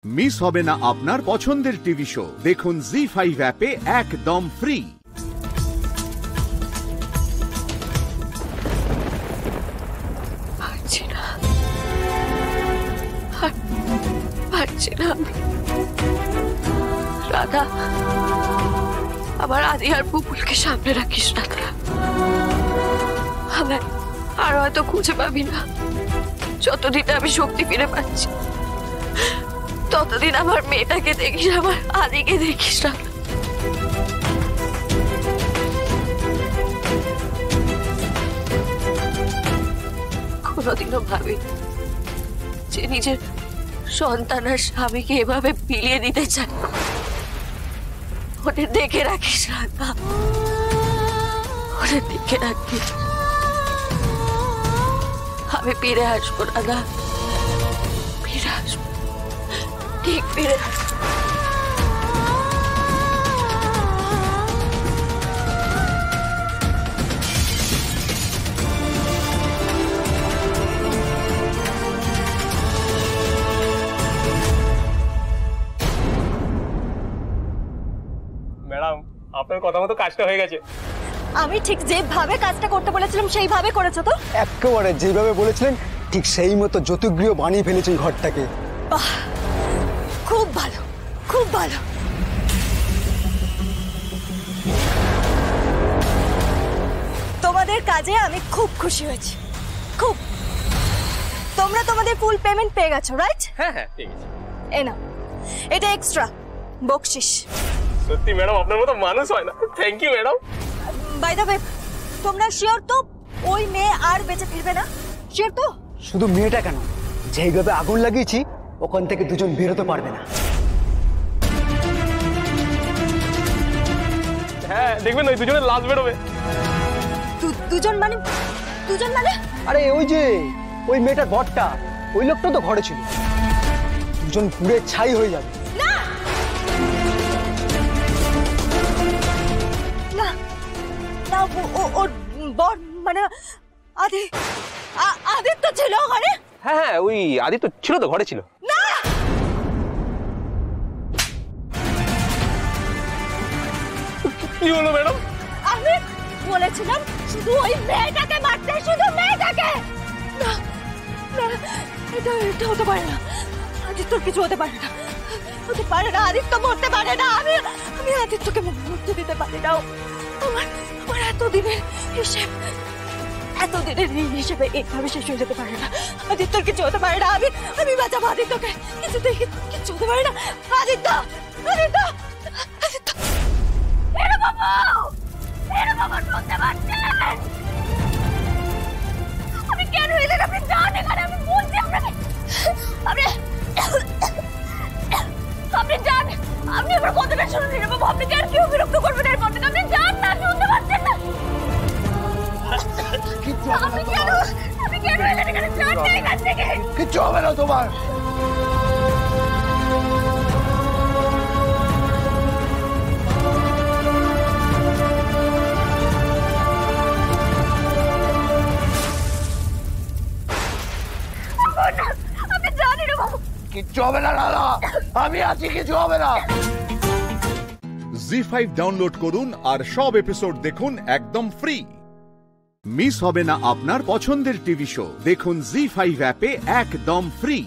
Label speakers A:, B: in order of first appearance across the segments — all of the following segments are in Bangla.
A: মিস হবে না আপনার পছন্দের টিভি শো। দেখুন জি5 অ্যাপে একদম ফ্রি।
B: পারছি না রাধা, আবার আদি আর পুপুলকে সামনে রাখিস রাধা। আমার আর হয়তো খুঁজে পাবি না। যতদিন আমি শক্তি ফিরে পাচ্ছি ততদিন আমার মেয়েটাকে দেখিস, আমার আদিকে দেখিস রাধা। কোনোদিনও ভাবি যে নিজের সন্তান আর স্বামীকে এভাবে বিলিয়ে দিতে চায়। ওদের দেখে রাখিস রাধা, ওদের দেখে রাখিস। আমি ফিরে আসবো রাধা, ফিরে আসবো, ঠিক ফিরে আসবো।
C: ম্যাডাম, আপনার কথা মতো কাজটা হয়ে গেছে।
D: আমি ঠিক যেভাবে কাজটা করতে বলেছিলাম সেইভাবে করেছো তো?
E: একেবারে যেভাবে বলেছিলেন ঠিক সেই মতো জ্যোতিগৃহ বানিয়ে ফেলেছেন ঘরটাকে।
D: খুব ভালো, খুব ভালো। তোমাদের কাজে আমি খুব খুশি হয়েছি, খুব। তোমরা তোমাদের ফুল পেমেন্ট পেয়ে গেছো, রাইট?
C: হ্যাঁ হ্যাঁ, ঠিক আছে।
D: এই নাও, এটা এক্সট্রা বকশিশ।
C: সত্যি ম্যাডাম, আপনার মতো মানুষ হয় না। Thank you madam.
D: By the way, তোমরা শিওর তো ওই মেয়ে আর বেঁচে ফিরবে না? শিওর তো?
E: শুধু মেয়েটা কেন, যেইভাবে আগুন লাগিয়েছি ওখান থেকে দুজন বেরোতে পারবে না।
C: হ্যাঁ, দেখবেন ওই দুজনের লাশ বেরোবে।
D: দুজন মানে? দুজন মানে?
E: আরে ওই যে ওই মেয়েটার বরটা, ওই লোকটা তো ঘরে ছিল। দুজন পুড়ে ছাই হয়ে যাবে।
D: না না না, ওর বর মানে আদিত্য ছিল ঘরে?
C: হ্যাঁ হ্যাঁ, ওই আদিত্য ছিল তো, ঘরে ছিল।
D: না,
C: কি হলো ম্যাডাম?
D: আমি বলেছিলাম শুধু ওই মেয়েটাকে মারতে, শুধু মেয়েটাকে। না না, এটা হতে পারে না। আদিত্যর কিছু হতে পারে না, হতে পারে না। আদিত্য মরতে পারে না। আমি আদিত্যকে মরতে দিতে পারি না। আমার এতদিনের হিসেবে এইভাবে শেষ হয়ে যেতে পারে না। আদিত্যর কিছু হতে পারে না। আমি বাঁচাবো আদিত্যকে। কিছুতেই কিছু হতে পারে না। আদিত্য, আদিত্য, আদিত্য। আমি কেন এলেন? আপনি যান এখানে, আমি বলছি আপনাকে। আপনি যান। আপনি আমার কথাটা শুনুন বাবু। আপনি কেন কেউ বিরক্ত করবেন এরপর থেকে? আপনি যান না, শুনতে পাচ্ছেন না? আপনি কেন এলেন এখানে? যান না এখান থেকে।
E: কিচ্ছু হবে না তোমার।
D: আপনি জানি না বাবু,
E: কিচ্ছু হবে না দাদা, আমি আছি, কিছু হবে না।
A: জি5 ডাউনলোড করুন আর সব এপিসোড দেখুন একদম ফ্রি। মিস হবে না আপনার পছন্দের টিভি শো। দেখুন জি5 অ্যাপে একদম ফ্রি।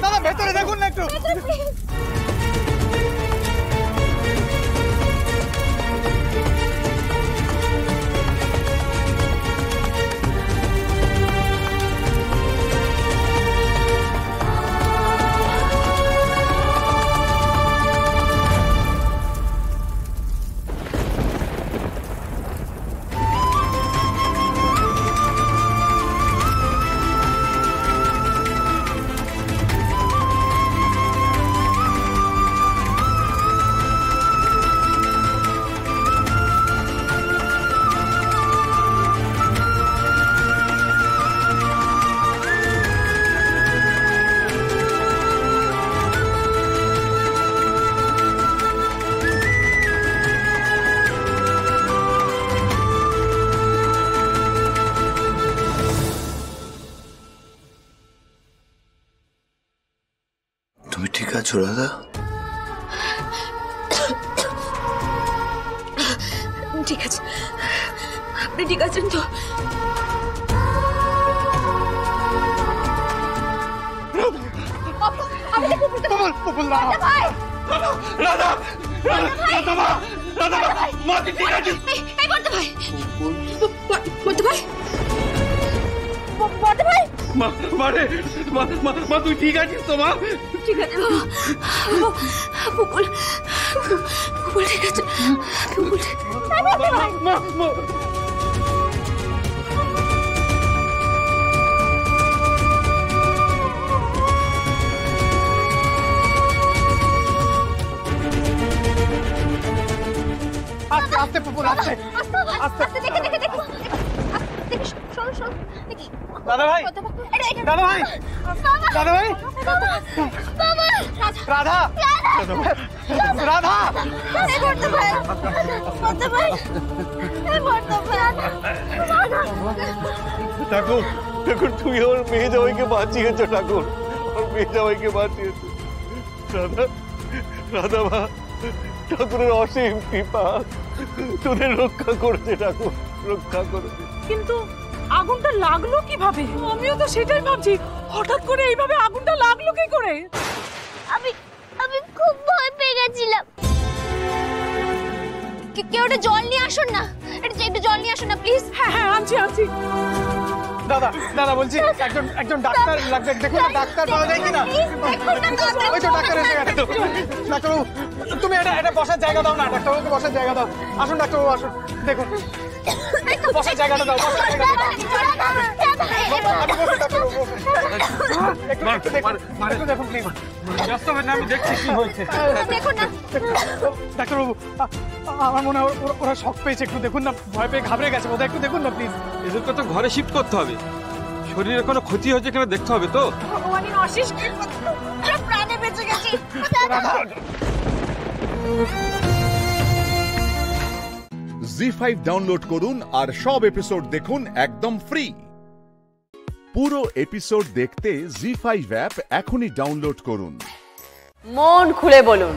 E: দাদা ভেতরে দেখুন না একটু।
F: আছো রাধা?
B: ঠিক আছে, আপনি ঠিক আছেন তো?
C: তুই ঠিক আছিস তো? মা
B: ঠিক আছে পুপুল, পুপুল ঠিক আছে, পুপুল ঠিক আছে।
E: আস্তে আস্তে পুপুল, আস্তে আস্তে।
D: দেখে দেখে দেখে দেখে, শোনো শোনো দেখি।
E: দাদা ভাই, দাদা ভাই, দাদা ভাই, রাধা, রাধা,
F: ঠাকুর, ঠাকুর তুমি ওর মেয়ে জামাইকে বাঁচিয়েছো ঠাকুর, ওর মেয়ে জামাইকে বাঁচিয়েছো। রাধা, রাধা মা, ঠাকুরের অসীম কৃপা তোদের রক্ষা করেছে ঠাকুর, রক্ষা করেছে।
G: কিন্তু আগুনটা লাগলো কিভাবে? আমিও তো সেটাই ভাবছি, হঠাৎ করে এইভাবে আগুনটা লাগলো কি করে?
D: আমি খুব ভয় পেয়ে গেছিলাম। কেউ একটা জল নিয়ে আসুন না, একটু জল নিয়ে আসুন না প্লিজ।
G: হ্যাঁ হ্যাঁ, আনছি আনছি।
E: দাদা, দাদা বলছি একজন ডাক্তার লাগবে, দেখুন না ডাক্তার পাওয়া যায় কিনা। ওই তো ডাক্তার এসে গেছে। ডাক্তারবাবু, তুমি এটা বসার জায়গা দাও না, ডাক্তারবাবুকে বসার জায়গা দাও। আসুন ডাক্তারবাবু, আসুন, দেখুন বসার জায়গাটা দাও, বসার জায়গাটা দাও। একটু দেখুন প্লিজ, ব্যস্ত হবেন না, আমি দেখছি কি হয়েছে। ডাক্তারবাবু, আমার মনে হয় ওরা শক পেয়েছে, একটু দেখুন না, ভয় পেয়ে ঘাবড়ে গেছে বোধহয়, একটু দেখুন না প্লিজ।
H: এদেরকে তো ঘরে শিফট করতে হবে, শরীরে কোনো ক্ষতি হয়েছে কিনা দেখতে হবে তো।
G: ভগবানের অশেষ কৃপা, প্রাণে বেঁচে গেছি।
A: জি5 ডাউনলোড করুন আর সব এপিসোড দেখুন একদম ফ্রি। পুরো এপিসোড দেখতে জি5 অ্যাপ এখনই ডাউনলোড করুন।
I: মন খুলে বলুন,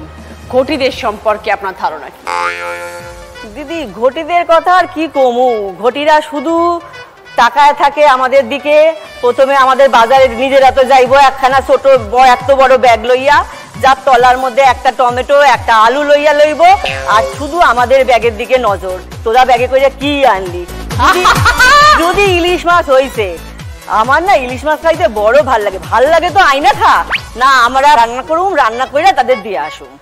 I: ঘটিদের সম্পর্কে আপনার ধারণা কি? দিদি, ঘটিদের কথা আর কি কমু, ঘটিরা শুধু টাকায় থাকে আমাদের দিকে। প্রথমে আমাদের বাজারে নিজেরা তো যাইবো একখানা ছোট এত বড় ব্যাগ লইয়া, যার তলার মধ্যে একটা টমেটো একটা আলু লইয়া লইব, আর শুধু আমাদের ব্যাগের দিকে নজর, তোরা ব্যাগে করে কি আনলি। যদি ইলিশ মাছ হইছে, আমার না ইলিশ মাছ খাইতে বড় ভাল লাগে তো আইনা খা না, আমরা রান্না করুম, রান্না করে তাদের দিয়ে আসুম।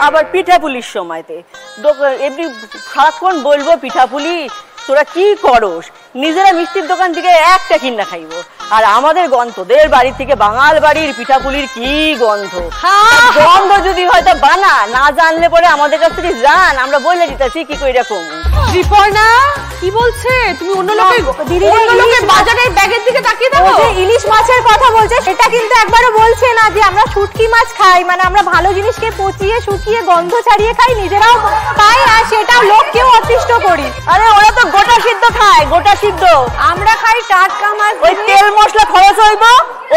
I: আবার পিঠাপুলির সময়তে এমনি সারাক্ষণ বলবো, পিঠাপুলি তোরা কি করস, নিজেরা মিষ্টির দোকান থেকে একটা কিনা খাইবো, আর আমাদের গন্ধদের বাড়ি থেকে বাঙাল বাড়ির পিঠাপুলির কি গন্ধ। গন্ধ যদি হয়তো বানা না জানলে পরে আমাদের কাছ থেকে জান, আমরা বলে দিতেছি কি করে এরকম।
G: রিপর্ণা কি বলছে? তুমি অন্য লোকের বাজারের ব্যাগের দিকে তাকিয়ে দেখো।
D: ইলিশ মাছের কথা বলছে, সেটা কিন্তু একবারও বলছে না যে আমরা শুটকি মাছ খাই, মানে আমরা ভালো জিনিসকে পচিয়ে শুকিয়ে গন্ধ ছাড়িয়ে খাই, নিজেরাও খাই, আর সেটাও লোককেও অতিষ্ঠ করি।
I: আরে ওরা তো গোটা সিদ্ধ খায়, গোটা সিদ্ধ,
D: আমরা খাই টাটকা মাছ।
I: ওই তেল মশলা খরচ হইব,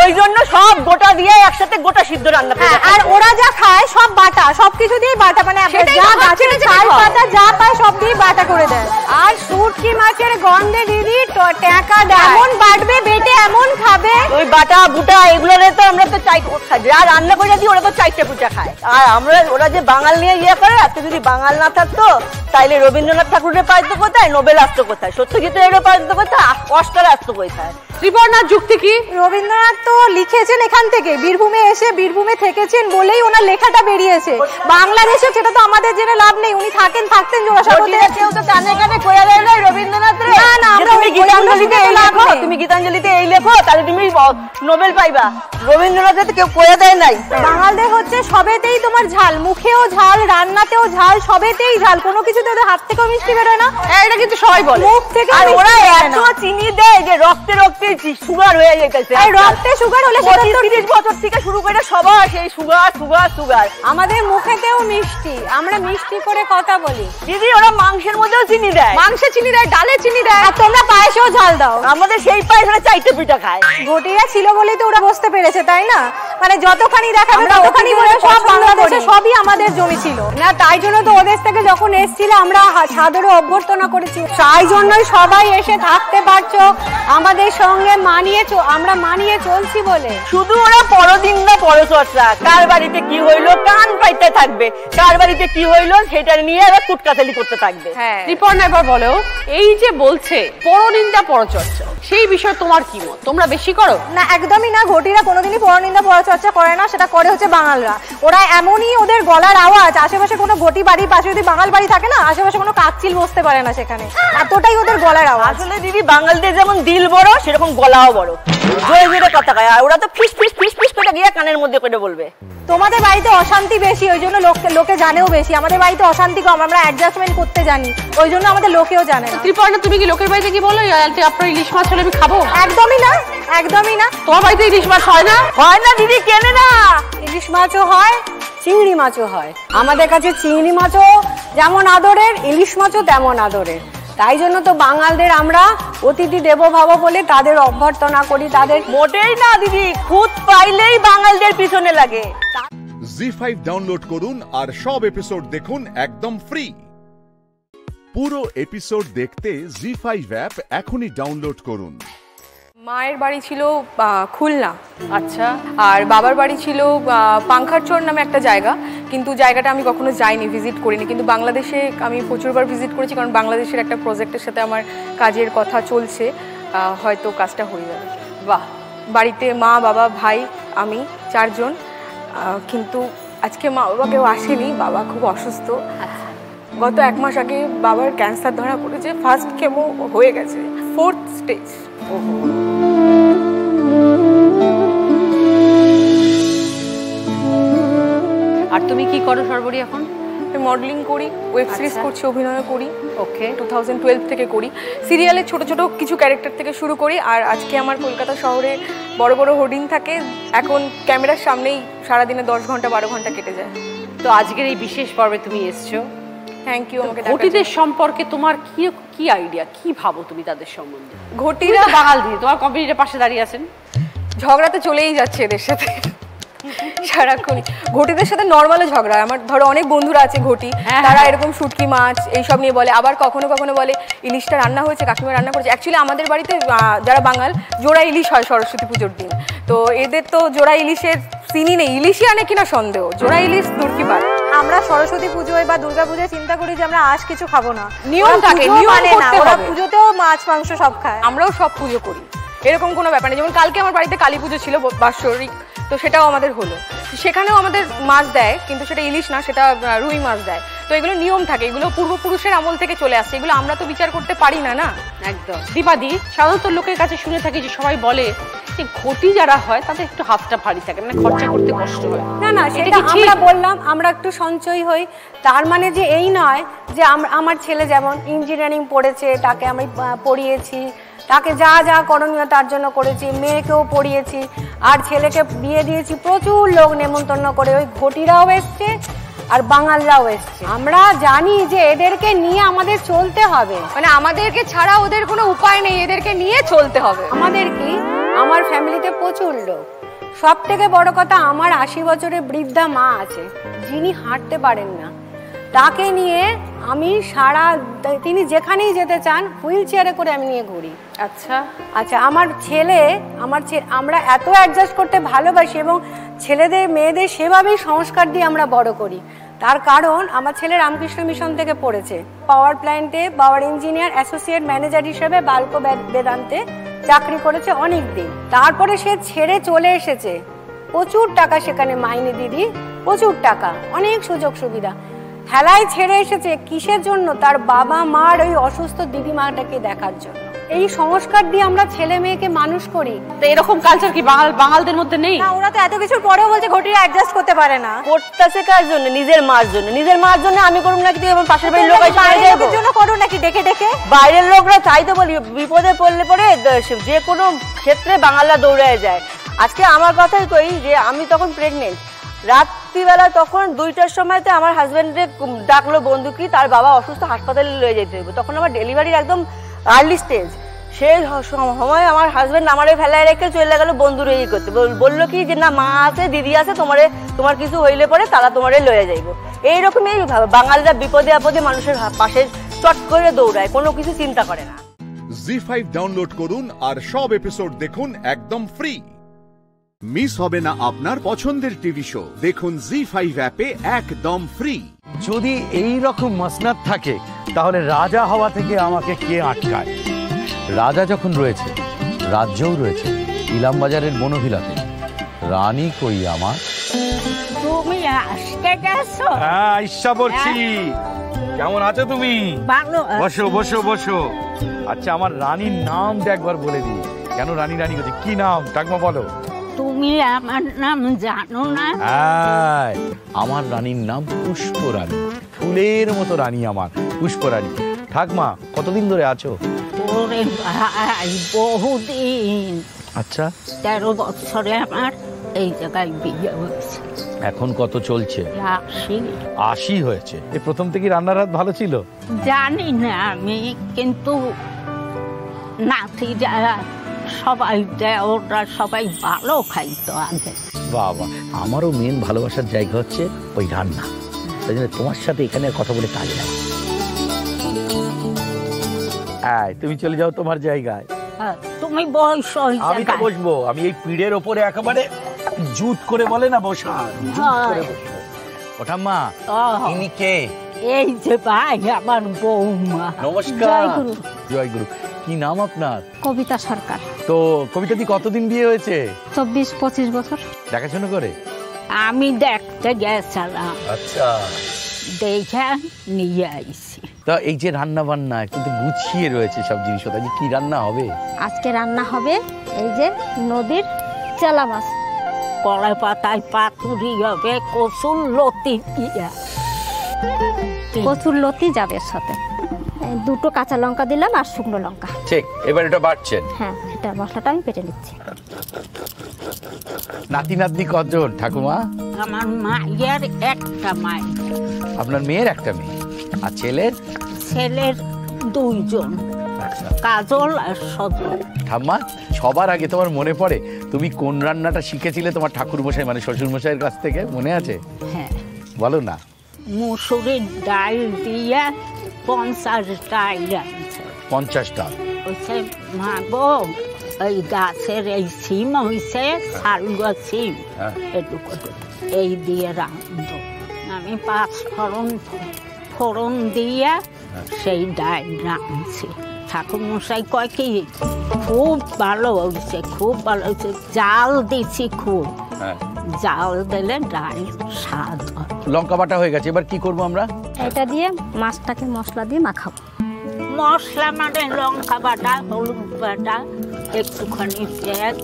I: ওই জন্য সব গোটা দিয়ে একসাথে গোটা সিদ্ধ রান্না করে।
D: আর ওরা যা খায় সব বাটা, সবকিছু দিয়ে বাটা, মানে যা গাছের ছাল পাতা যা পায় সব দিয়ে বাটা করে দেয়। আর শুটকি মাছের গন্ধে দিদি টাকা দেয়, এমন বাটবে বেটে এমন খাবে।
I: ওই বাটা বুটা এগুলোরে তো আমরা তো চাই খাই, যা রান্না করে দিই ওরা তো চাইতে পুচা খায়। আর আমরা ওরা যে বাঙাল নিয়ে ইয়ে করে, এত যদি বাঙাল না থাকতো তাইলে রবীন্দ্রনাথ ঠাকুরের পাইতো কোথায়, নোবেল আসতো কোথায়, সত্যজিতেরও পাইতো কোথায়, অস্কার আসতো কোথায়।
G: ত্রিবর্ণার যুক্তি কি?
D: রবীন্দ্রনাথ তো লিখেছেন এখান থেকে, বীরভূমে এসে বীরভূমে থেকেছেন বলেই ওনার লেখাটা বেরিয়েছে। বাংলাদেশে সেটা তো আমাদের জেনে লাভ নেই, উনি থাকতেন জোড়াসাঁকোতে।
I: কেউ তো কানে কানে কইয়া দেয় না রবীন্দ্রনাথ রে,
D: না না,
I: তুমি গীতাঞ্জলিতে এই লেখো, তুমি গীতাঞ্জলিতে এই লেখো, তাহলে তুমি নোবেল পাইবা। রবীন্দ্রনাথ কেউ কইয়া দেয় নাই।
D: বাঙালদের হচ্ছে সবেতেই তোমার ঝাল, মুখেও ঝাল, রান্নাতেও ঝাল, সবেতেই ঝাল, কোনো কিছুতে ওদের হাত থেকেও মিষ্টি বেরোয় না।
I: এটা কিন্তু সবাই বলে,
D: মুখ থেকে।
I: আর ওরা এত চিনি দেয় যে রক্তে রক্তে সুগার হয়ে যাইতেছে।
D: আর রক্তে সুগার হলে
I: 30 বছর থেকে শুরু করে সবার সেই সুগার সুগার সুগার।
D: আমাদের মুখেতেও মিষ্টি, আমরা মিষ্টি করে কথা বলি।
I: দিদি, ওরা মাংসের মধ্যেও চিনি দেয়,
D: মাংসে চিনি দেয়, ডালে চিনি দেয়, আর তোমরা পায়েসেও ঝাল দাও।
I: আমাদের সেই পায়েস ওরা চাইতে পিঠা খায়।
D: ঘটিরা ছিল বলেই তো ওরা বসতে পেরেছে, তাই না? মানে যতখানি দেখাবে ততখানি বলে সব বাংলাদেশে সবই আমাদের জমি ছিল না, তাই জন্য তো ওদের থেকে যখন এসেছিল আমরা সাদরে অভ্যর্থনা করেছি। তাই জন্যই সবাই এসে থাকতে পারছো আমাদের সঙ্গে, আমরা মানিয়ে চলছি বলে।
I: শুধু ওরা পরদিন না পরচর্চা, কার বাড়িতে কি হইলো কান পাইতে থাকবে, কার বাড়িতে কি হইলো সেটা নিয়ে এবার কুটকাচালি করতে থাকবে।
J: রিপর্ন এবার বলো, এই যে বলছে পরনিন্দা পরচর্চা, সেই বিষয়ে তোমার কি মত? তোমরা বেশি করো?
D: না, একদমই না। ঘটিরা কোনোদিনই পরনিন্দা পরচর্চা করে না, সেটা করে হচ্ছে বাঙালরা। ওরা এমনই, ওদের গলার আওয়াজ, আশেপাশে কোনো ঘটি বাড়ির পাশে যদি বাঙাল বাড়ি থাকে না, আশেপাশে কোনো কাকচিল বসতে পারে না সেখানে, এতটাই ওদের গলার আওয়াজ।
I: আসলে দিদি বাঙালদের যেমন দিল বড় সেরকম গলাও বড়, জোরে জোরে কথা কয়, আর ওরা তো ফিস ফিস ফিস ফিস করে গিয়ে কানের মধ্যে করে বলবে।
D: তোমাদের বাড়িতে অশান্তি বেশি, ওই জন্য লোকে জানেও বেশি। আমাদের বাড়িতে অশান্তি কম, আমরা অ্যাডজাস্টমেন্ট করতে জানি, ওই জন্য আমাদের লোকেও জানে না।
J: ত্রিপর্ণা, তুমি কি লোকের বাড়িতে কি বলো আপনার ইলিশ মাছ হলে আমি খাবো?
D: একদমই না, একদমই না।
J: তোমার বাড়িতে ইলিশ মাছ হয় না?
I: হয় না দিদি, কেনে না।
D: ইলিশ মাছও হয়, চিংড়ি মাছও হয়। আমাদের কাছে চিংড়ি মাছও যেমন আদরের, ইলিশ মাছও তেমন আদরের। তাই জন্য তো বাঙালদের আমরা অতিথি দেবো ভাব বলে তাদের অভ্যর্থনা করি। তাদের
I: মোটেই না দিদি, খুদ পাইলেই বাঙালদের পিছনে লাগে।
A: জি5 ডাউনলোড করুন আর সব এপিসোড দেখুন একদম ফ্রি। পুরো এপিসোড দেখতে জি5 অ্যাপ এখনই ডাউনলোড করুন।
B: মায়ের বাড়ি ছিল খুলনা,
J: আচ্ছা,
B: আর বাবার বাড়ি ছিল পাংখারচর নামে একটা জায়গা, কিন্তু জায়গাটা আমি কখনো যাইনি, ভিজিট করিনি। কিন্তু বাংলাদেশে আমি প্রচুরবার ভিজিট করেছি, কারণ বাংলাদেশের একটা প্রজেক্টের সাথে আমার কাজের কথা চলছে, হয়তো কাজটা হয়ে যাবে।
J: বাহ।
B: বাড়িতে মা, বাবা, ভাই, আমি 4 জন। কিন্তু আজকে মা বাবা কেউ আসেনি, বাবা খুব অসুস্থ। গত 1 মাস আগে বাবার ক্যান্সার ধরা পড়েছে, ফার্স্ট কেমো হয়ে গেছে, 4th স্টেজ।
J: আর তুমি কি করো সর্বরি এখন?
B: মডেলিং করি, ওয়েব সিরিজ করছি, অভিনয় করি।
J: ওকে।
B: 2012 থেকে করি। সিরিয়ালে ছোট ছোট কিছু ক্যারেক্টার থেকে শুরু করি, আর আজকে আমার কলকাতা শহরে বড় বড় হোর্ডিং থাকে। এখন ক্যামেরার সামনেই সারাদিনে 10 ঘন্টা 12 ঘন্টা কেটে যায়।
J: তো আজকের এই বিশেষ পর্বে তুমি এসছো,
B: থ্যাংক ইউ। আমাকে
J: ঘটিদের সম্পর্কে তোমার কি আইডিয়া, কি ভাবো তুমি তাদের সম্বন্ধে?
B: ঘটিরা
J: বাঙাল দিয়ে তোমার কম্পিটিটর পাশে দাঁড়িয়ে আছেন,
B: ঝগড়াতে চলেই যাচ্ছে এদের সাথে সারাক্ষণ। ঘটিদের সাথে নর্মালে ঝগড়া। আমার ধরো অনেক বন্ধুরা আছে ঘটি, তারা এরকম শুটকি মাছ এইসব নিয়ে বলে, আবার কখনো কখনো বলে ইলিশটা রান্না হয়েছে, কাকিমা রান্না করেছে। অ্যাকচুয়ালি আমাদের বাড়িতে যারা বাঙাল, জোড়া ইলিশ হয় সরস্বতী পুজোর দিন। তো এদের তো জোড়া ইলিশের সিনই নেই, ইলিশই আনে কিনা সন্দেহ, জোড়া ইলিশ দূর কি বাদ। আমরা সরস্বতী পুজোয় বা দুর্গা পুজোয় চিন্তা করি যে আমরা আজ কিছু খাবো না,
J: নিয়ম থাকে, নিয়ম মানে না।
B: ওরা পুজোতেও মাছ মাংস সব খায়, আমরাও সব পুজো করি, এরকম কোনো ব্যাপার নেই। যেমন কালকে আমার বাড়িতে কালী পুজো ছিল বাৎসরিক, তো সেটাও আমাদের হলো, সেখানেও আমাদের মাছ দেয়, কিন্তু সেটা ইলিশ না, সেটা রুই মাছ দেয়। তো এগুলো নিয়ম থাকে, এগুলো পূর্বপুরুষের আমল থেকে চলে আসছে, এগুলো আমরা তো বিচার করতে পারি না। না
J: একদম। দীপাদি, সাধারণত লোকের কাছে শুনে থাকি যে সবাই বলে যে ঘটি যারা হয় তাদের একটু হাতটা ভারী থাকে, মানে খরচা করতে কষ্ট হয়।
D: না না, সেটা আমরা বললাম, আমরা একটু সঞ্চয় হই, তার মানে যে এই নয় যে আমার ছেলে যেমন ইঞ্জিনিয়ারিং পড়েছে, তাকে আমি পড়িয়েছি, তাকে যা যা করণীয় তার জন্য করেছি, মেয়েকেও পড়িয়েছি, আর ছেলেকে বিয়ে দিয়েছি, প্রচুর লোক নেমন্তন্ন করে। ওই ঘটিরাও এসছে আর বাঙালরাও এসছে। আমরা জানি যে এদেরকে নিয়ে আমাদের চলতে হবে,
B: মানে আমাদেরকে ছাড়া ওদের কোনো উপায় নেই, এদেরকে নিয়ে চলতে হবে।
D: আমাদের কি, আমার ফ্যামিলিতে প্রচুর লোক। সব থেকে বড় কথা, আমার 80 বছরের বৃদ্ধা মা আছে, যিনি হাঁটতে পারেন না, তাকে নিয়ে আমি তিনি যেখানেই যেতে চান হুইল চেয়ারে করে আমি নিয়ে ঘুরি।
J: আচ্ছা
D: আচ্ছা, আমরা এত অ্যাডজাস্ট করতে ভালোবাসি এবং ছেলেদের মেয়েদের সেভাবেই সংস্কার দিয়ে আমরা বড় করি। তার কারণ আমার ছেলে রামকৃষ্ণ মিশন থেকে পড়েছে, পাওয়ার প্ল্যান্টে পাওয়ার ইঞ্জিনিয়ার অ্যাসোসিয়েট ম্যানেজার হিসেবে বালকো বেদান্তে চাকরি করেছে অনেক দিন। তারপরে সে ছেড়ে চলে এসেছে, প্রচুর টাকা সেখানে মাইনে, দিদি প্রচুর টাকা, অনেক সুযোগ সুবিধা, হেলায় ছেড়ে এসেছে। কিসের জন্য? তার বাবা মার ওই অসুস্থ দিদিমাটাকে দেখার জন্য। এই সংস্কার দিয়ে আমরা ছেলে মেয়েকে মানুষ করি।
J: তো এরকম কালচার কি বাঙালদের মধ্যে নেই?
D: না, ওরা তো এত কিছুর পরেও বলছে ঘটিরা অ্যাডজাস্ট করতে পারে না।
I: করতেছে কার জন্য? নিজের মার জন্য। নিজের মার জন্য আমি করব নাকি তুই আমার পাশের বাড়ির লোক এসে করে দেব?
D: বাইরের জন্য করো নাকি ডেকে ডেকে?
I: বাইরের লোকরা চাই তো বলি, বিপদে পড়লে পরে যে কোনো ক্ষেত্রে বাঙালরা দৌড়ায় যায়। আজকে আমার কথাই কই যে আমি তখন প্রেগনেন্ট, রাত্রিবেলা তখন 2টার সময়তে আমার হাজব্যান্ডে ডাকলো বন্ধু, কি তার বাবা অসুস্থ, হাসপাতালে লয়ে যেতে হবে। তখন আমার ডেলিভারির একদম আর্লি স্টেজ। সেই সময় আমার হাজবেন্ড আমারে ফেলায় রেখে চলে গেল বন্ধুরে ই করতে, বললো কি যে না মা আছে দিদি আছে, তোমার কিছু হইলে পরে তারা তোমারে লয়ে যাইব। এইরকমই বাঙালিরা বিপদে আপদে মানুষের পাশে চট করে দৌড়ায়, কোনো কিছু চিন্তা করে না।
A: জি5 ডাউনলোড করুন আর সব এপিসোড দেখুন একদম ফ্রি। মিস হবে না আপনার পছন্দের টিভি শো, দেখুন জি5 অ্যাপে একদম ফ্রি।
K: যদি এই রকম মসনাদ থাকে তাহলে রাজা হওয়া থেকে আমাকে কে আটকায়? রাজা যখন রয়েছে, রাজ্যও রয়েছে ইলামবাজারের বনভিলাতে। রানী কই আমার?
D: তুমি আসতে গেছো?
K: হ্যাঁ, ইচ্ছা করছি। কেমন আছো তুমি?
D: ভালো।
K: বসো বসো বসো। আচ্ছা, আমার রানীর নামটা একবার বলে দিই। কেন রানী রানী করছে? কি নাম ঠাকুমা বলো?
D: তুমি আমার নাম জানো না?
K: হ্যাঁ, আমার রানীর নাম পুষ্পরানী। ফুলের মতো রানী আমার, পুষ্পরানী। ঠাকুমা কতদিন ধরে আছো?
D: ওরে ভাই, বহুদিন।
K: আচ্ছা,
D: 13 বছরে আমার এই জায়গায় বিয়ে হয়েছে।
K: এখন কত চলছে? 80 হয়েছে। এই প্রথম থেকে রান্নার হাত ভালো ছিল?
D: জানি না আমি, কিন্তু নাতিরা সবাই ওরা সবাই ভালো খাইতো আগে।
K: বাবা, আমারও মেন ভালোবাসার জায়গা হচ্ছে ওই রান্না। তাই জন্য তোমার সাথে এখানে কথা বলে কাজ নাই। তুমি চলে যাও তোমার জায়গায়।
D: তুমি বসো।
K: আমি তো বসবো। আমি এই পিঠের ওপরে একেবারে জুত করে বলে না বসা। ওঠাম্মা, ইনি কে?
D: এই যে ভাই, আমার বৌমা।
K: নমস্কার। জয় গুরু। কি নাম আপনার?
L: কবিতা সরকার।
K: তো কবিতা দি কতদিন বিয়ে হয়েছে?
L: 24-25 বছর।
K: দেখাশোনা করে?
D: আমি দেখতে গেছিলাম।
K: আচ্ছা,
D: দেখে নিয়ে আইছি।
K: তা এই যে রান্না বান্না কিন্তু গুছিয়ে রয়েছে সব জিনিস, কি রান্না হবে
L: আজকে? রান্না হবে এই যে নদীর চেলা মাছ,
D: কলাই পাতায় পাতুরি হবে, কচুর লতি।
L: কচুর লতি যাবে সাথে, 2টো কাঁচা লঙ্কা দিলাম আর শুকনো লঙ্কা।
K: ঠিক, এবার এটা বাটছেন?
L: হ্যাঁ, এটা মশলাটা আমি পেটে নিচ্ছি।
K: নাতি নাতনি কতজন ঠাকুমা?
D: আমার মায়ের একটা মাই।
K: আপনার মেয়ের একটা মেয়ে? আর ছেলের?
D: ছেলের 2 জন, কাজল আর সজল।
K: ঠাম্মা, সবার আগে তোমার মনে পড়ে তুমি কোন রান্নাটা শিখেছিলে তোমার ঠাকুর মশাই মানে শ্বশুর মশাইয়ের কাছ থেকে? মনে আছে?
D: হ্যাঁ।
K: বলো না।
D: মুসুরির ডাল দিয়ে 50টা আনছে।
K: 50টা?
D: বলছে মা গো, এই গাছের এই সিম হয়েছে, শালুয়া সিম, এই দিয়ে রাঁধো। আমি 5 ফোড়ন দিয়ে সেই ডাল রাঁধছি। ঠাকুর মশাই কয় কি খুব ভালো হয়েছে, খুব ভালো হয়েছে। জাল দিছি খুব, জাল দিলে ডাল স্বাদ হয়।
K: লঙ্কা বাটা হয়ে গেছে, এবার কি করবো আমরা?
L: এটা দিয়ে মাছটাকে মশলা দিয়ে মাখাবো।
D: মশলা মানে লঙ্কা বাটা, হলুদ বাটা, একটুখানি পেঁয়াজ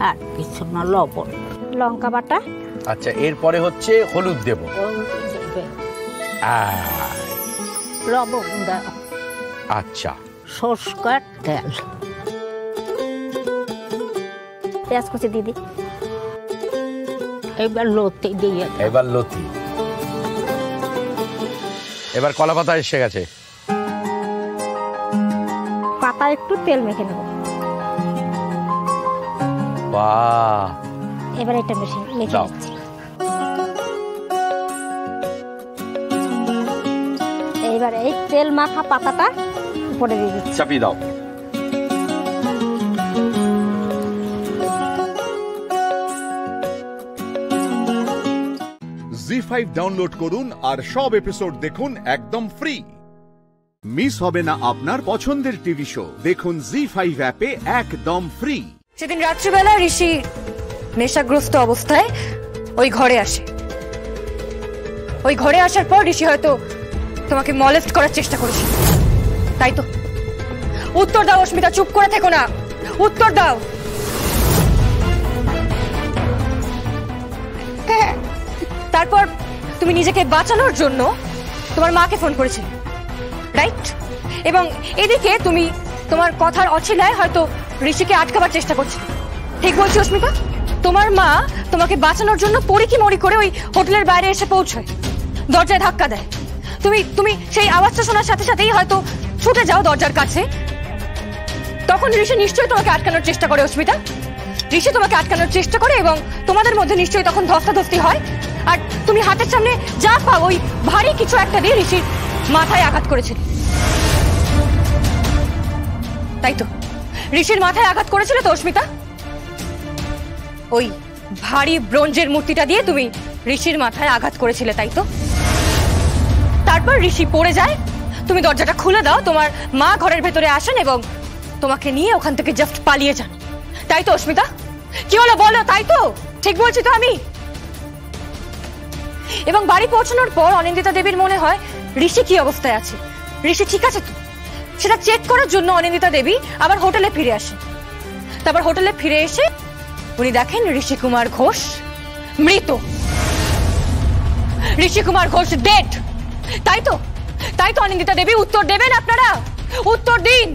D: আর কিছু না, লবণ,
L: লঙ্কা বাটা।
K: আচ্ছা, এরপরে হচ্ছে হলুদ দেবো,
D: লবণ দাও।
K: আচ্ছা,
D: সরষের তেল,
L: পেঁয়াজ কুচি দিদি।
D: এবার লতি দিয়ে,
K: এবার লতি, এবার কলা পাতা এসে গেছে।
L: পাতা একটু তেল মেখে নেব।
K: বাহ,
L: এবার এটা মেখে নিচ্ছি। এবার এই তেল মাখা পাতাটা উপরে দিয়ে দিচ্ছি।
K: চাপিয়ে দাও।
A: জি5 ডাউনলোড করুন আর সব এপিসোড দেখুন একদম ফ্রি। মিস হবে না আপনার পছন্দের টিভি শো, দেখুন জি5 অ্যাপে একদম ফ্রি।
B: সেদিন রাত্রিবেলা ঋষি নেশাগ্রস্ত অবস্থায় ওই ঘরে আসে। ওই ঘরে আসার পর ঋষি হয়তো তোমাকে মলেস্ট করার চেষ্টা করেছিল, তাই তো? উত্তর দাও অস্মিতা, চুপ করে থেকো না, উত্তর দাও। তারপর তুমি নিজেকে বাঁচানোর জন্য তোমার মাকে ফোন করেছিলে, রাইট? এবং এদিকে তুমি তোমার কথার অছিলায় হয়তো ঋষিকে আটকাবার চেষ্টা করছিলে, ঠিক বলছি অস্মিতা? তোমার মা তোমাকে বাঁচানোর জন্য পড়ি মরি করে ওই হোটেলের বাইরে এসে পৌঁছায়, দরজায় ধাক্কা দেয়। তুমি সেই আওয়াজটা শোনার সাথে সাথেই হয়তো ছুটে যাও দরজার কাছে। তখন ঋষি নিশ্চয়ই তোমাকে আটকানোর চেষ্টা করে। অস্মিতা, ঋষি তোমাকে আটকানোর চেষ্টা করে এবং তোমাদের মধ্যে নিশ্চয়ই তখন ধস্তাধস্তি হয়, আর তুমি হাতের সামনে যা পাও ওই ভারী কিছু একটা দিয়ে ঋষির মাথায় আঘাত করেছিল, তাই তো? ঋষির মাথায় আঘাত করেছিল তো অস্মিতা? ওই ভারী ব্রোঞ্জের মূর্তিটা দিয়ে তুমি ঋষির মাথায় আঘাত করেছিলে, তাই তো? তারপর ঋষি পড়ে যায়, তুমি দরজাটা খুলে দাও, তোমার মা ঘরের ভেতরে আসেন এবং তোমাকে নিয়ে ওখান থেকে জাস্ট পালিয়ে যান, তাই তো অস্মিতা? কি হলো বলো, তাই তো? ঠিক বলছি তো আমি? এবং বাড়ি পৌঁছানোর পর অনিন্দিতা দেবীর মনে হয় ঋষি কি অবস্থায় আছে, ঋষি ঠিক আছে তো, সেটা চেক করার জন্য অনিন্দিতা দেবী আবার হোটেলে ফিরে আসেন। তারপর হোটেলে ফিরে এসে উনি দেখেন ঋষি কুমার ঘোষ মৃত, ঋষি কুমার ঘোষ ডেড, তাই তো? তাই তো অনিন্দিতা দেবী? উত্তর দেবেন আপনারা, উত্তর দিন।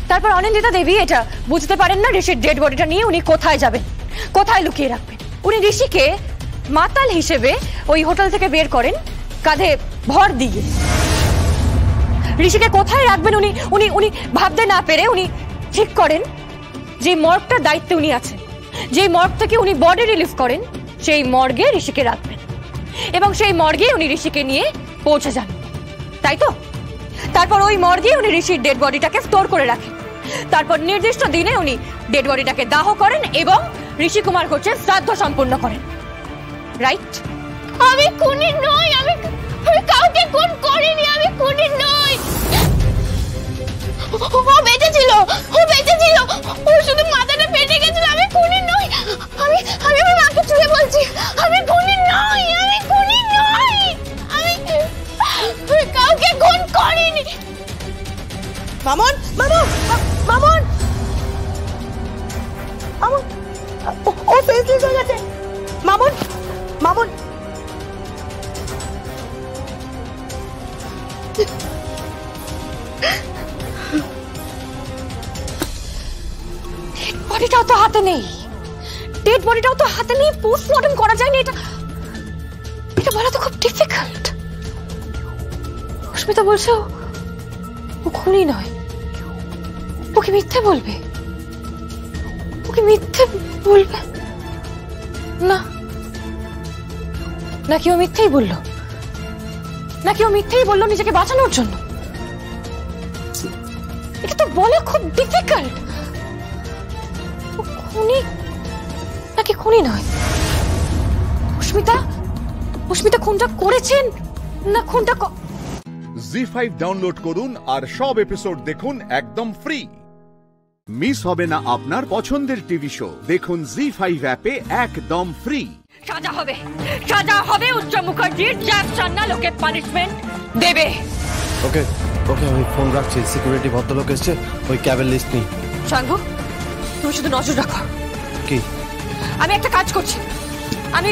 B: তারপর অনিন্দিতা দেবী এটা বুঝতে পারেন না ঋষির ডেড বডিটা নিয়ে উনি কোথায় যাবেন, কোথায় লুকিয়ে রাখবেন। উনি ঋষিকে মাতাল হিসেবে ওই হোটেল থেকে বের করেন কাঁধে ভর দিয়ে। ঋষিকে কোথায় রাখবেন উনি উনি উনি ভাবতে না পেরে উনি ঠিক করেন যে মর্গটার দায়িত্বে উনি আছেন, যে মর্গ থেকে উনি বডি রিলিজ করেন সেই মর্গে ঋষিকে রাখবেন এবং সেই মর্গে উনি ঋষিকে নিয়ে পৌঁছে যান, তাই তো? তারপর ওই মর্গে উনি ঋষির ডেড বডিটাকে স্টোর করে রাখেন। তারপর নির্দিষ্ট দিনে উনি ডেড বডিটাকে দাহ করেন এবং ঋষি কুমার ঘোষের শ্রাদ্ধ সম্পূর্ণ করেন, রাইট?
D: আমি খুনি নই, আমি কাউকে খুন করিনি, আমি খুনি নই। ও বেঁচে ছিল, ও বেঁচে ছিল, ও শুধু মাথাটা ফেটে গেছিল। আমি খুনি নই, আমি আমি আমার মাকে ছুঁয়ে বলছি আমি খুনি নই, আমি খুনি নই, আমি কাউকে খুন করিনি।
G: মামন, মামন, মামন, মামন, ও সেন্সলেস হয়ে গেছে। মামন, মামন,
B: বডিটাও তো হাতে নেই, ডেড বডিটাও তো হাতে নেই, পোস্টমর্টম করা যায়নি, এটা এটা বলা তো খুব ডিফিকাল্ট। অস্মিতা বলছে ও খুনি নয়, ওকে মিথ্যে বলবে, ওকে মিথ্যে বলবে না, নাকি ও মিথ্যেই বললো, নাকি ও মিথ্যেই বললো নিজেকে বাঁচানোর জন্য? এটা তো বলা খুব ডিফিকাল্ট। খুনি নাকি খুনি নয়? অস্মিতা, অস্মিতা খুনটা করেছেন না খুনটা
A: জি5 ডাউনলোড করুন আর সব এপিসোড দেখুন একদম ফ্রি। মিস হবে না আপনার পছন্দের টিভি শো, দেখুন জি5 অ্যাপে একদম ফ্রি।
B: সাজা হবে, সাজা হবে। উজ্জ্বল মুখার্জির জ্যাব চান্না লোকে পানিশমেন্ট দেবে।
M: ওকে ওকে, আমি ফোন রাখছি, সিকিউরিটি ভদ্রলোক এসছে, ওই ক্যাবের লিস্ট নেই।
B: সাঙ্গু, তুমি শুধু নজর রাখো।
M: কি?
B: আমি একটা কাজ করছি, আমি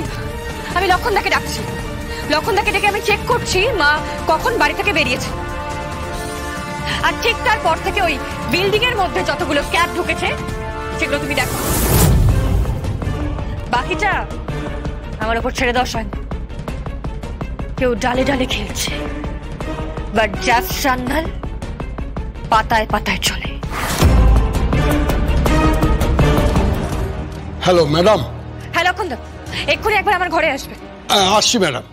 B: আমি লক্ষণদাকে ডাকছি, লক্ষণদাকে ডেকে আমি চেক করছি মা কখন বাড়ি থেকে বেরিয়েছে, আর ঠিক তারপর থেকে ওই বিল্ডিং এর মধ্যে যতগুলো ক্যাব ঢুকেছে সেগুলো তুমি দেখো। বাকিটা আমার উপর ছেড়ে দাও সাঙ্গু। কেউ ডালে ডালে খেলছে, বাট জ্যাব সান্নাল পাতায় পাতায় চলে।
N: Hello madam.
B: হ্যাঁ লক্ষণদা, এক্ষুনি একবার আমার ঘরে আসবে।
N: আসছি ম্যাডাম।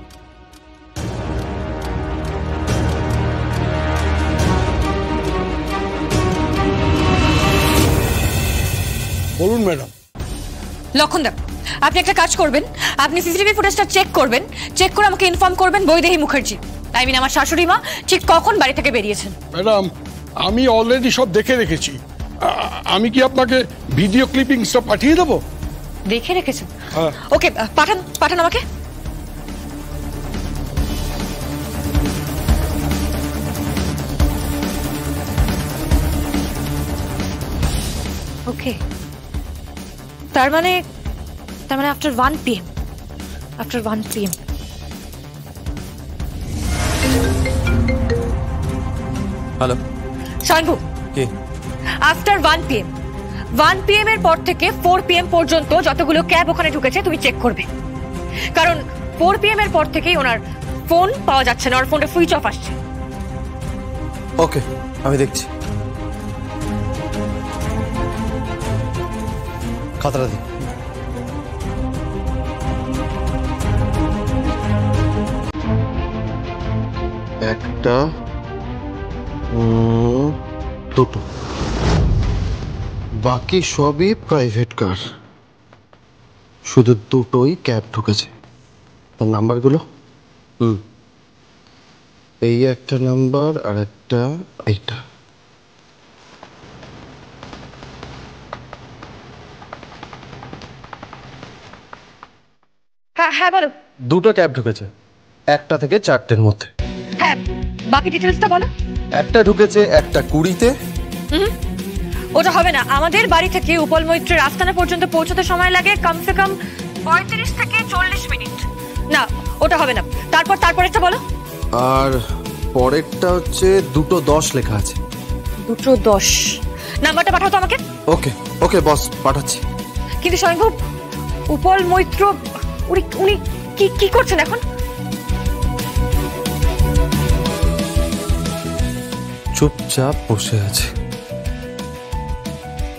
N: বলুন ম্যাডাম।
B: লক্ষণদা, আপনি একটা কাজ করবেন, আপনি সিসিটিভি ফুটেজটা চেক করবেন, চেক করে আমাকে ইনফর্ম করবেন বৈদেহী মুখার্জি, আই মিন আমার শাশুড়ি মা ঠিক কখন বাড়ি থেকে বেরিয়েছেন।
N: ম্যাডাম, আমি অলরেডি সব দেখে রেখেছি। আমি কি আপনাকে ভিডিও ক্লিপিংসটা পাঠিয়ে দেবো?
B: দেখে রেখেছেন? ওকে, পাঠান পাঠান আমাকে। ওকে, তার মানে after 1 PM, after 1 PM।
M: Hello
B: Sangu,
M: কি?
B: আফটার 1 PM, 1 PM এর পর থেকে 4 PM পর্যন্ত যতগুলো ক্যাব ওখানে ঢুকেছে তুমি চেক করবে, কারণ 4 PM এর পর থেকেই ওনার ফোন পাওয়া যাচ্ছে না, ওর ফোনটা সুইচ অফ আসছে।
M: ওকে, আমি দেখছি। খাতাটা দিন। একটা, দুটো, বাকি সবই প্রাইভেট কার, শুধু দুটোই ক্যাব ঢুকেছে। তার নাম্বারগুলো এই একটা নাম্বার আর একটা এইটা।
O: হ্যাঁ বলো।
M: দুটো ক্যাব ঢুকেছে, একটা থেকে 4টের মধ্যে।
O: হ্যাঁ, বাকি ডিটেলসটা বলো।
M: একটা ঢুকেছে 1:20-তে।
O: ওটা হবে না, আমাদের বাড়ি থেকে উপল মৈত্রের আস্তানা পর্যন্ত পৌঁছতে সময় লাগে কমসে কম 35 থেকে 40 মিনিট। না, ওটা হবে না। তারপরেরটা বলো।
M: আর পরেরটা হচ্ছে 2:10 লেখা আছে।
O: 2:10 নাম্বারটা পাঠাও তো আমাকে।
M: ওকে ওকে বস, পাঠাচ্ছি।
O: কিন্তু স্বয়ংভূ, উপল মৈত্র উনি কি করছেন এখন?
M: চুপচাপ বসে আছে।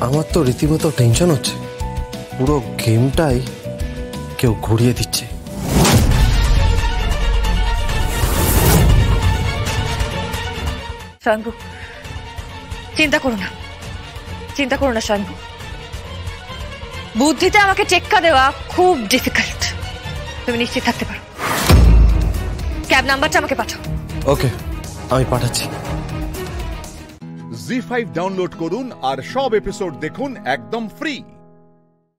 M: আমার তো রীতিমতো টেনশন হচ্ছে, পুরো গেমটাই কেউ ঘুরিয়ে দিচ্ছে।
O: স্বয়ংভূ, চিন্তা করো না স্বয়ংভূ। বুদ্ধিতে আমাকে টেক্কা দেওয়া খুব ডিফিকাল্ট, তুমি নিশ্চিত থাকতে পারো। ক্যাব নাম্বারটা আমাকে পাঠাও।
M: ওকে, আমি পাঠাচ্ছি।
A: জি5 ডাউনলোড করুন আর সব এপিসোড দেখুন একদম ফ্রি।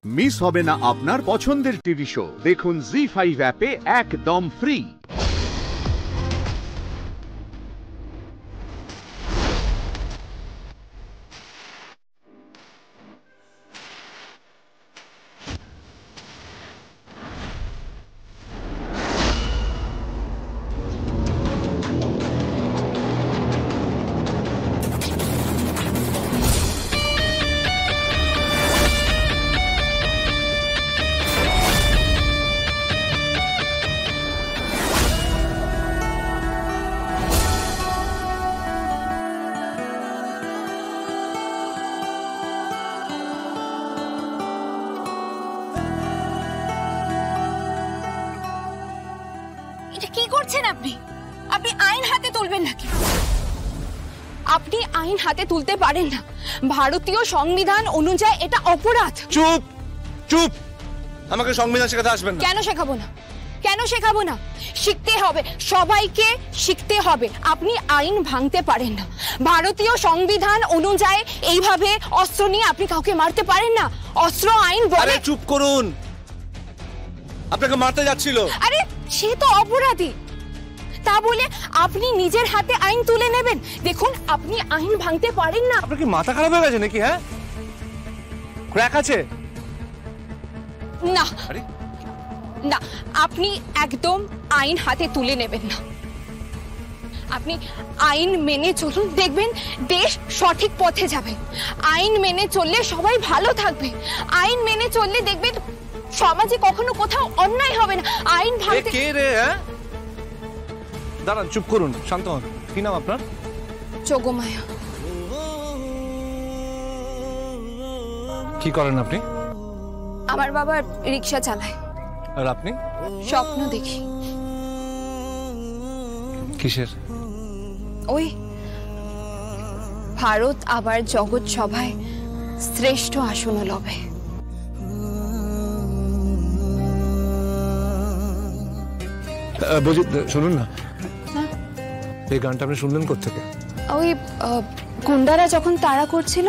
A: মিস হবে না আপনার পছন্দের টিভি শো, দেখুন জি5 অ্যাপে একদম ফ্রি।
D: কি করছেন আপনি? আপনি আইন হাতে তুলবেন নাকি? আপনি আইন হাতে তুলতে পারেন না। ভারতীয় সংবিধান অনুযায়ী এটা অপরাধ।
F: চুপ চুপ, আমাকে সংবিধান শেখাতে আসবেন না।
D: কেন শেখাবো না? শিখতে হবে, সবাইকে শিখতে হবে। আপনি আইন ভাঙতে পারেন না। ভারতীয় সংবিধান অনুযায়ী এইভাবে অস্ত্র নিয়ে আপনি কাউকে মারতে পারেন না। অস্ত্র আইন বলে।
F: আরে চুপ করুন, আপনাকে মারতে যাচ্ছিল।
D: আরে সে তো অপরাধী, তা বলে আপনি নিজের হাতে আইন তুলে নেবেন? দেখুন, আপনি আইন ভাঙতে পারেন না।
F: আপনার কি মাথা খারাপ হয়ে গেছে নাকি? হ্যাঁ, ক্র্যাক আছে?
D: না না, আপনি একদম আইন হাতে তুলে নেবেন না। আপনি আইন মেনে চলুন, দেখবেন দেশ সঠিক পথে যাবে। আইন মেনে চললে সবাই ভালো থাকবে। আইন মেনে চললে দেখবেন সমাজে কখনো কোথাও অন্যায় হবে না। আইন ভাঙতে।
F: কে রে? দাঁড়ান, চুপ করুন, শান্ত হন। কি নাম আপনার?
D: যোগমায়া।
F: কি করেন আপনি?
D: আমার বাবা রিক্সা চালায়।
F: আর আপনি?
D: স্বপ্ন দেখি।
F: কিসের?
D: ওই ভারত আবার জগৎ সভায় শ্রেষ্ঠ আসন লবে।
F: বলছি, শুনুন না, এই গানটা আপনি শুনলেন কোত্থেকে?
D: ওই গুন্ডারা যখন তাড়া করছিল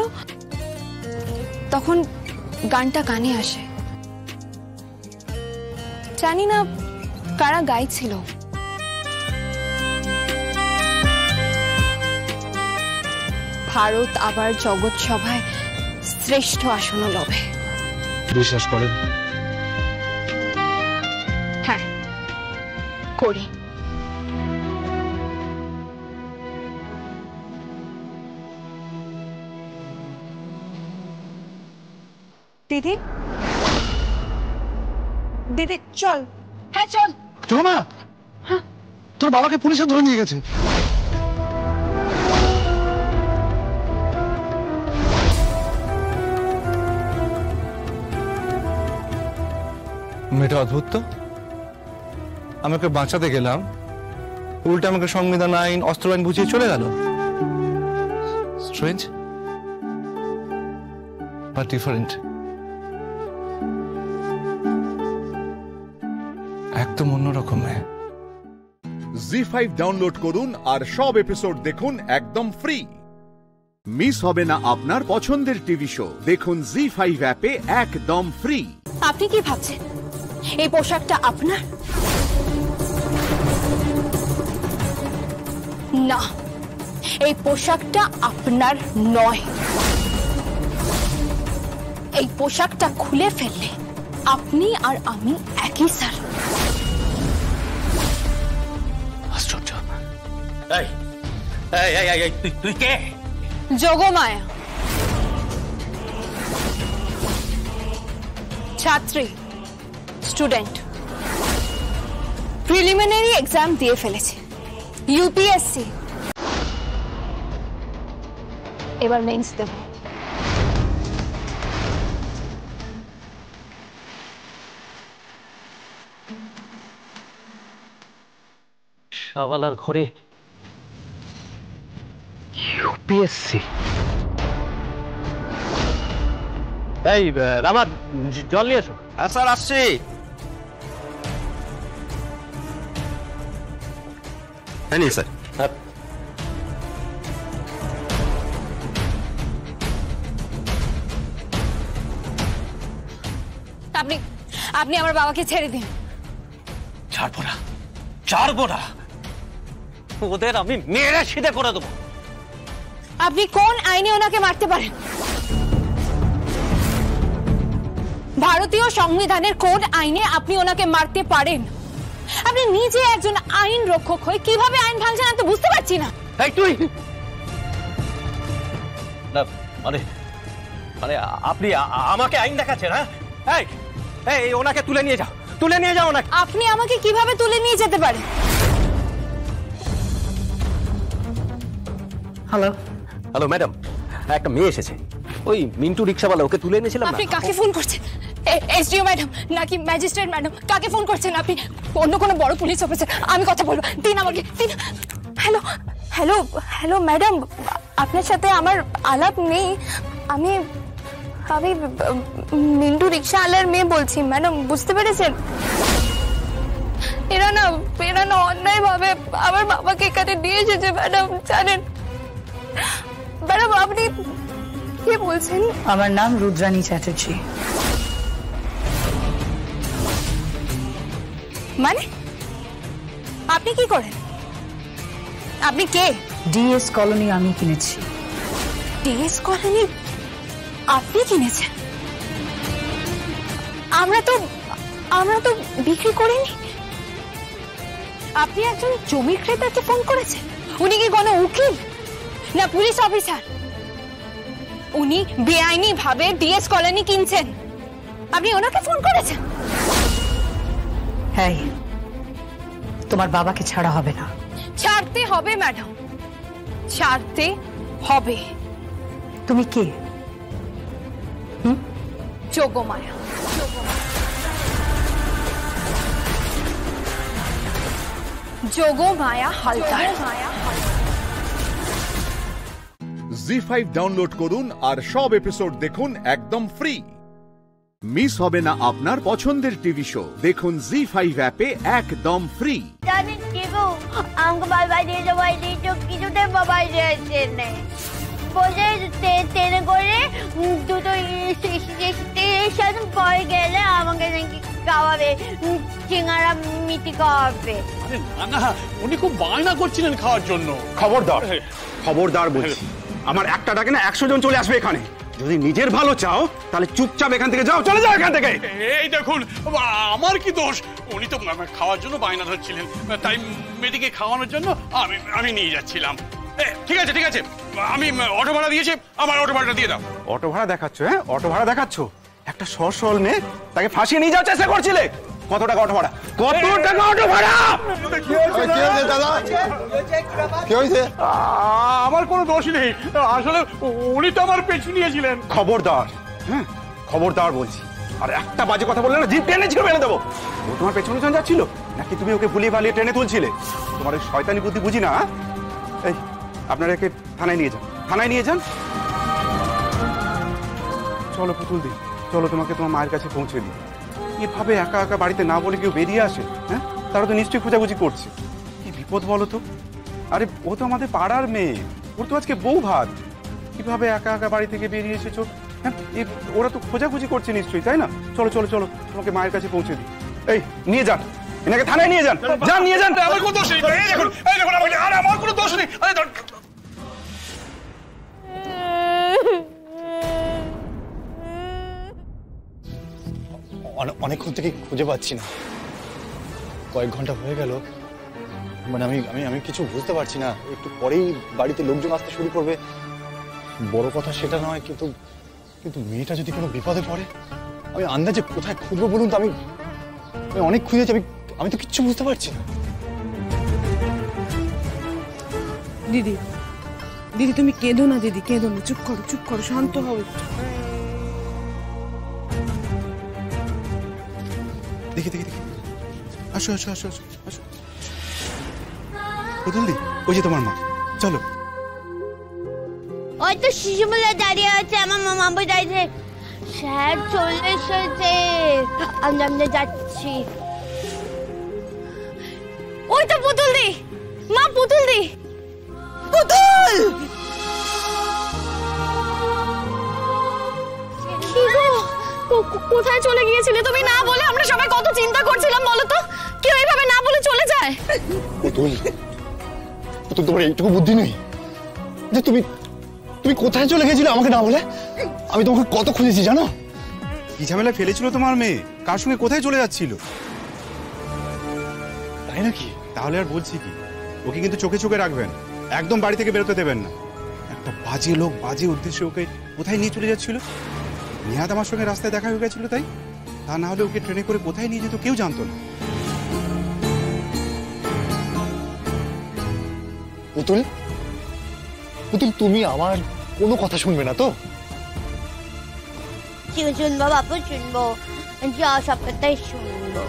D: তখন গানটা কানে আসে। জানি না কারা গাইছিল। ভারত আবার জগৎ সভায় শ্রেষ্ঠ আসন লবে।
F: বিশ্বাস করেন?
D: হ্যাঁ, করি।
O: দিদি, দিদি চল। হ্যাঁ চল।
E: চলো না, তোর বাবাকে পুলিশে ধরে নিয়ে গেছে। মেয়েটা অদ্ভুত তো। আমাকে বাঁচাতে গেলাম, উল্টে আমাকে সংবিধান আইন, অস্ত্র আইন বুঝিয়ে চলে গেল। Strange but different. একদম অন্যরকম।
A: জি5 ডাউনলোড করুন আর সব এপিসোড দেখুন একদম ফ্রি। মিস হবে না আপনার পছন্দের টিভি শো, দেখুন জি5 অ্যাপে একদম ফ্রি।
D: আপনি কি ভাবছেন এই পোশাকটা আপনার? না, এই পোশাকটা আপনার নয়। এই পোশাকটা খুলে ফেললে আপনি আর আমি একই স্যার।
E: আশ্চর্য।
K: তুই কে?
D: যোগমায়া, ছাত্রী, স্টুডেন্ট। প্রিলিমিনারি এক্সাম দিয়ে ফেলেছে ইউপিএসসি, এবার মেন্স দেব।
K: শাওয়ালার ঘরে ইউপিএসসি। এই রামা, জল নিয়ে এসো।
P: হ্যাঁ স্যার, আসছি। হ্যাঁ নিন স্যার।
D: আপনি আপনি আমার বাবাকে ছেড়ে দিন।
K: ছাড়বো না, ছাড়বো না। ওদের আমি মেরে সিধে করে দেবো।
D: আপনি কোন আইনে ওনাকে মারতে পারেন? ভারতীয় সংবিধানের কোন আইনে আপনি ওনাকে মারতে পারেন? আপনি নিজে একজন আইন রক্ষক হয়ে কিভাবে আইন ভাঙছেন আমি তো বুঝতে পারছি না।
K: এই তুই না, মানে মানে আপনি আমাকে আইন দেখাচ্ছেন? হ্যাঁ, এই ওনাকে তুলে নিয়ে যাও, তুলে নিয়ে যাও ওনাকে।
D: আপনি আমাকে কিভাবে তুলে নিয়ে যেতে পারেন?
K: হ্যালো হ্যালো ম্যাডাম, একটা মেয়ে এসেছে, ওই মিন্টু রিক্সাওয়ালা, ওকে তুলে এনেছিলাম।
D: আপনি কাকে ফোন করছেন? এসডিও ম্যাডাম নাকি ম্যাজিস্ট্রেট ম্যাডাম? কাকে ফোন করছেন আপনি? অন্য কোনো বড় পুলিশ অফিসার? আমি কথা বলবো, দিন আমাকে দিন। হ্যালো হ্যালো হ্যালো ম্যাডাম, আপনার সাথে আমার আলাপ নেই। আমি আমি মিন্টু রিক্সাওয়ালার মেয়ে বলছি ম্যাডাম, বুঝতে পেরেছেন? এরা না অন্যায় ভাবে আমার বাবাকে এখানে দিয়ে এসেছে ম্যাডাম, জানেন? ম্যাডাম আপনি কি বলছেন?
Q: আমার নাম রুদ্রানী চ্যাটার্জি।
D: মানে আপনি কি করেন? আপনি কে?
Q: ডিএস কলোনি আমি কিনেছি।
D: ডিএস কলোনি আপনি কিনেছেন? আমরা তো বিক্রি করিনি। আপনি একজন জমি ক্রেতাকে ফোন করেছেন? উনি কি কোনো উকিল না পুলিশ অফিসার? উনি বেআইনি ভাবে ডিএস কলোনি কিনছেন, আপনি ওনাকে ফোন করেছেন?
Q: হ্যাঁ, তোমার বাবাকে ছাড়া হবে না।
D: ছাড়তে হবে ম্যাডাম, ছাড়তে হবে।
Q: তুমি কে?
D: যোগমায়া। যোগমায়া হালদার।
A: জি5 ডাউনলোড করুন আর সব এপিসোড দেখুন একদম ফ্রি। মিস হবে না আপনার পছন্দের টিভি শো, দেখুন জি5 অ্যাপে একদম ফ্রি।
R: জানেন কি গো, আমাকে বাবা দিয়ে যাওয়াই দিয়েছো, কিছুতে বাবাই দিয়েছে নেই। বলে ট্রেনে করে দুটো স্টেশন পরে গেলে আমাকে নাকি খাওয়াবে, চিংড়া মিটি খাওয়াবে।
N: না, উনি খুব বায়না করছিলেন খাওয়ার জন্য।
P: খবরদার, খবরদার বলছি। আমার একটা ডাকে না 100 জন চলে আসবে এখানে। যদি নিজের ভালো চাও তাহলে চুপচাপ এখান থেকে যাও, চলে যাও এখান থেকে।
N: এই দেখুন, আমার কি দোষ? উনি তো খাওয়ার জন্য বায়না ধরছিলেন, তাই মেয়েটিকে খাওয়ানোর জন্য আমি নিয়ে যাচ্ছিলাম। ঠিক আছে ঠিক আছে, আমি অটো ভাড়া দিয়েছি, আমার অটো ভাড়াটা দিয়ে দাও।
P: অটো ভাড়া দেখাচ্ছ? হ্যাঁ, অটো ভাড়া দেখাচ্ছ? একটা সরল মেয়ে, তাকে ফাঁসিয়ে নিয়ে যাওয়ার চেষ্টা করছিলে। কত টাকা অটো ভাড়া? কত টাকা অটো ভাড়া?
E: কি হয়েছে দাদা? কি হয়েছে?
N: আমার কোনো দোষ নেই, আসলে উনি তো আমার পেছু নিয়েছিলেন।
P: খবরদার, হ্যাঁ খবরদার বলছি। আর একটা বাজে কথা বললে না জিপ টেনে ছিল মেরে দেবো। ও তোমার পেছনে পেছনে যাচ্ছিল নাকি তুমি ওকে ভুলিয়ে ভালিয়ে ট্রেনে তুলছিলে? তোমার ওই শয়তানি বুদ্ধি বুঝি না। এই আপনারা একে থানায় নিয়ে যান, থানায় নিয়ে যান। চলো পুতুল দি, চলো তোমাকে তোমার মায়ের কাছে পৌঁছে দিই। এভাবে একা একা বাড়িতে না বলে কেউ বেরিয়ে আসে? হ্যাঁ, তারা তো নিশ্চয়ই খোঁজাখুঁজি করছে। কি বিপদ বলো তো। আরে ও তো আমাদের পাড়ার মেয়ে, ওর তো আজকে বউ ভাত। কিভাবে একা একা বাড়ি থেকে বেরিয়ে এসেছো? হ্যাঁ, ওরা তো খোঁজাখুঁজি করছে নিশ্চয়ই, তাই না? চলো চলো চলো, তোমাকে মায়ের কাছে পৌঁছে দিই। এই নিয়ে যান, এনাকে থানায় নিয়ে যান, যান নিয়ে যান।
N: আমার কোনো দোষ নেই, এই দেখুন আর আমার কোনো দোষ নেই।
E: অনেকক্ষণ থেকে খুঁজে পাচ্ছি না, কয়েক ঘন্টা হয়ে গেল। মানে আমি আমি আমি কিছু বুঝতে পারছি না। একটু পরেই বাড়িতে লোকজন আসতে শুরু করবে, বড় কথা সেটা নয়, কিন্তু কিন্তু মেয়েটা যদি কোনো বিপদে পড়ে আমি আন্দাজে কোথায় খুঁজবো বলুন তো? আমি অনেক খুঁজেছি, আমি তো কিচ্ছু বুঝতে পারছি না।
G: দিদি দিদি তুমি কেঁদো না, দিদি কেঁদো না, চুপ করো, শান্ত হও একটু।
P: দেখি দেখি দেখি, আসো আসো আসো আসো আসো। পুতুল দি, ওই যে তোমার মা, চলো।
R: ওই তো শিশুবেলা দাঁড়িয়ে আছে, আমার মামা বোঝাইছে স্যার চলে এসেছে, আমরা যাচ্ছি। ওই তো পুতুল দি, মা পুতুল দি, পুতুল! কি গো, কোথায় চলে গিয়েছিলে তুমি? না বলে আমরা সবাই কত চিন্তা করছিলাম, বলো তো কেউ এইভাবে না বলে চলে যায়?
E: পুতুল, পুতুল তোমার এইটুকু বুদ্ধি নেই যে তুমি তুমি কোথায় চলে গেছিলে আমাকে না বলে? আমি তোমাকে কত খুঁজেছি জানো?
P: কি ঝামেলা ফেলেছিল তোমার মেয়ে? কার সঙ্গে কোথায় চলে যাচ্ছিল?
E: তাই নাকি?
P: তাহলে আর বলছি কি, ওকে কিন্তু চোখে চোখে রাখবেন, একদম বাড়ি থেকে বেরোতে দেবেন না। একটা বাজে লোক বাজে উদ্দেশ্যে ওকে কোথায় নিয়ে চলে যাচ্ছিল। নিহাত আমার সঙ্গে রাস্তায় দেখা হয়ে গেছিল, তাই তা না হলে ওকে ট্রেনে করে কোথায় নিয়ে যেত কেউ জানতো না।
E: পুতুল, পুতুল তুমি আমার কোনো কথা শুনবে না তো?
R: শুনবো বাপু, শুনবো, যা সবটাই শুনবো।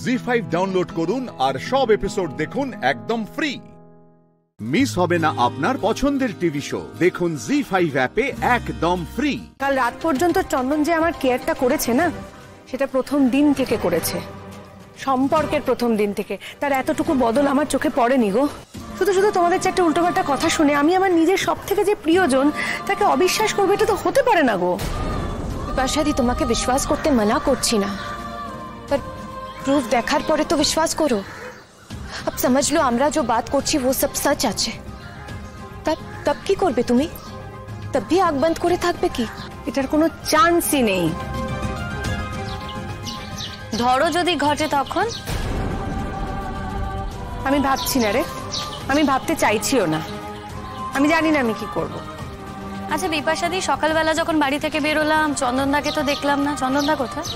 A: জি5 ডাউনলোড করুন আর সব এপিসোড দেখুন একদম ফ্রি। মিস হবে না আপনার পছন্দের টিভি শো, দেখুন জি5 অ্যাপে একদম ফ্রি।
B: কাল রাত পর্যন্ত চন্দন যে আমার কেয়ারটা করেছে না, সেটা প্রথম দিন থেকে করেছে, সম্পর্কের প্রথম দিন থেকে। তার এতটুকু বদল আমার চোখে পড়েনি গো। শুধু শুধু তোমাদের চারটে উল্টোপাল্টা কথা শুনে আমি আমার নিজের সব থেকে যে প্রিয়জন তাকে অবিশ্বাস করবো, এটা তো হতে পারে না গো।
S: পাশাদি তোমাকে বিশ্বাস করতে মানা করছি না, पर प्रूफ দেখার পরে তো বিশ্বাস করো। अब समझ लो আমরা जो बात করছি वो सब सच আছে। तब কি করবে তুমি? तब भी आग बंद করে থাকবে কি?
B: এটার কোনো চান্সই নেই।
S: ধরো যদি ঘটে তখন?
B: আমি ভাবছি না রে, আমি ভাবতে চাইছিও না, আমি জানি না আমি কি করব।
S: আচ্ছা বিপাশাদি, সকালবেলা যখন বাড়ি থেকে বেরোলাম চন্দনদাকে তো দেখলাম না, চন্দনদা কোথায়?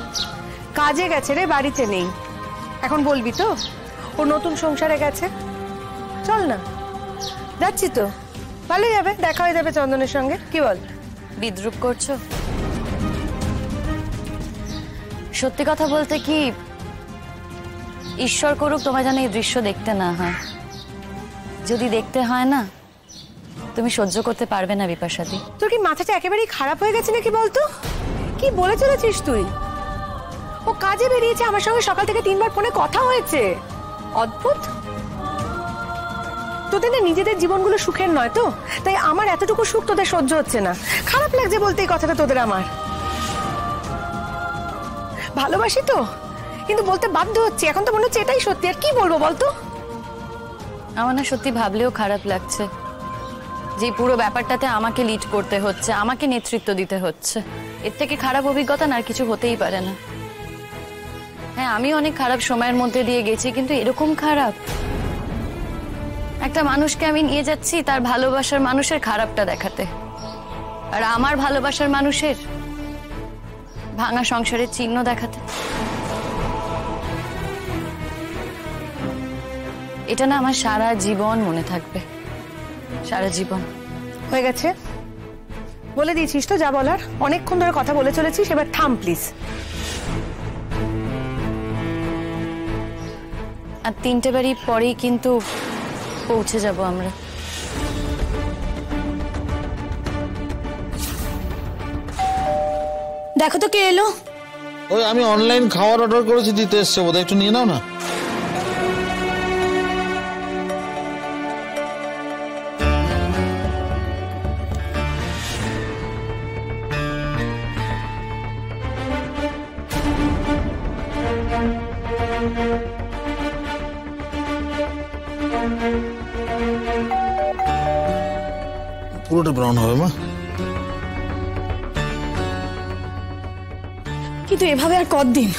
B: কাজে গেছে রে, বাড়িতে নেই। এখন বলবি তো ও নতুন সংসারে গেছে? চল না, যাচ্ছি তো, ভালোই হবে, দেখা হয়ে যাবে চন্দনের সঙ্গে, কি বল?
S: বিদ্রুপ করছো? সত্যি কথা বলতে কি, ঈশ্বর করুক তোমার যেন এই দৃশ্য দেখতে না হয়। যদি দেখতে হয় না, তুমি সহ্য করতে পারবে না বিপাশাদি।
B: তোর কি মাথাটা একেবারেই খারাপ হয়ে গেছে নাকি বলতো? কি বলে চলেছিস তুই? ও কাজে বেরিয়েছে, আমার সঙ্গে সকাল থেকে 3বার ফোনে কথা হয়েছে। অদ্ভুত, তোদের না নিজেদের জীবনগুলো সুখের নয় তো, তাই আমার এতটুকু সুখ তোদের সহ্য হচ্ছে না। খারাপ লাগছে বলতে এই কথাটা তোদের আমার। ভালোবাসি তো, কিন্তু বলতে বাধ্য হচ্ছে, এখন তো মনে হচ্ছে এটাই সত্যি। আর কি বলবো বলতো?
S: আমার না সত্যি ভাবলেও খারাপ লাগছে যে পুরো ব্যাপারটাতে আমাকে লিড করতে হচ্ছে, আমাকে নেতৃত্ব দিতে হচ্ছে। এর থেকে খারাপ অভিজ্ঞতা না আর কিছু হতেই পারে না। হ্যাঁ, আমি অনেক খারাপ সময়ের মধ্যে দিয়ে গেছি, কিন্তু এরকম খারাপ একটা মানুষকে আমি নিয়ে যাচ্ছি তার ভালোবাসার মানুষের খারাপটা দেখাতে, আর আমার ভালোবাসার মানুষের ভাঙা সংসারের চিহ্ন দেখাতে। এটা না আমার সারা জীবন মনে থাকবে, সারা জীবন।
B: হয়ে গেছে,
G: বলে দিয়েছিস তো যা বলার, অনেকক্ষণ ধরে কথা বলে চলেছিস, এবার থাম প্লিজ।
S: আর 3টে বাড়ি পরেই কিন্তু পৌঁছে যাব আমরা।
Q: দেখো তো কে এলো।
T: ওই আমি অনলাইন খাবার অর্ডার করেছি, দিতে এসছে বোধহয়, একটু নিয়ে নাও না। পুরোটা ব্রাউন হবে মা।
Q: কিন্তু এভাবে আর কতদিন?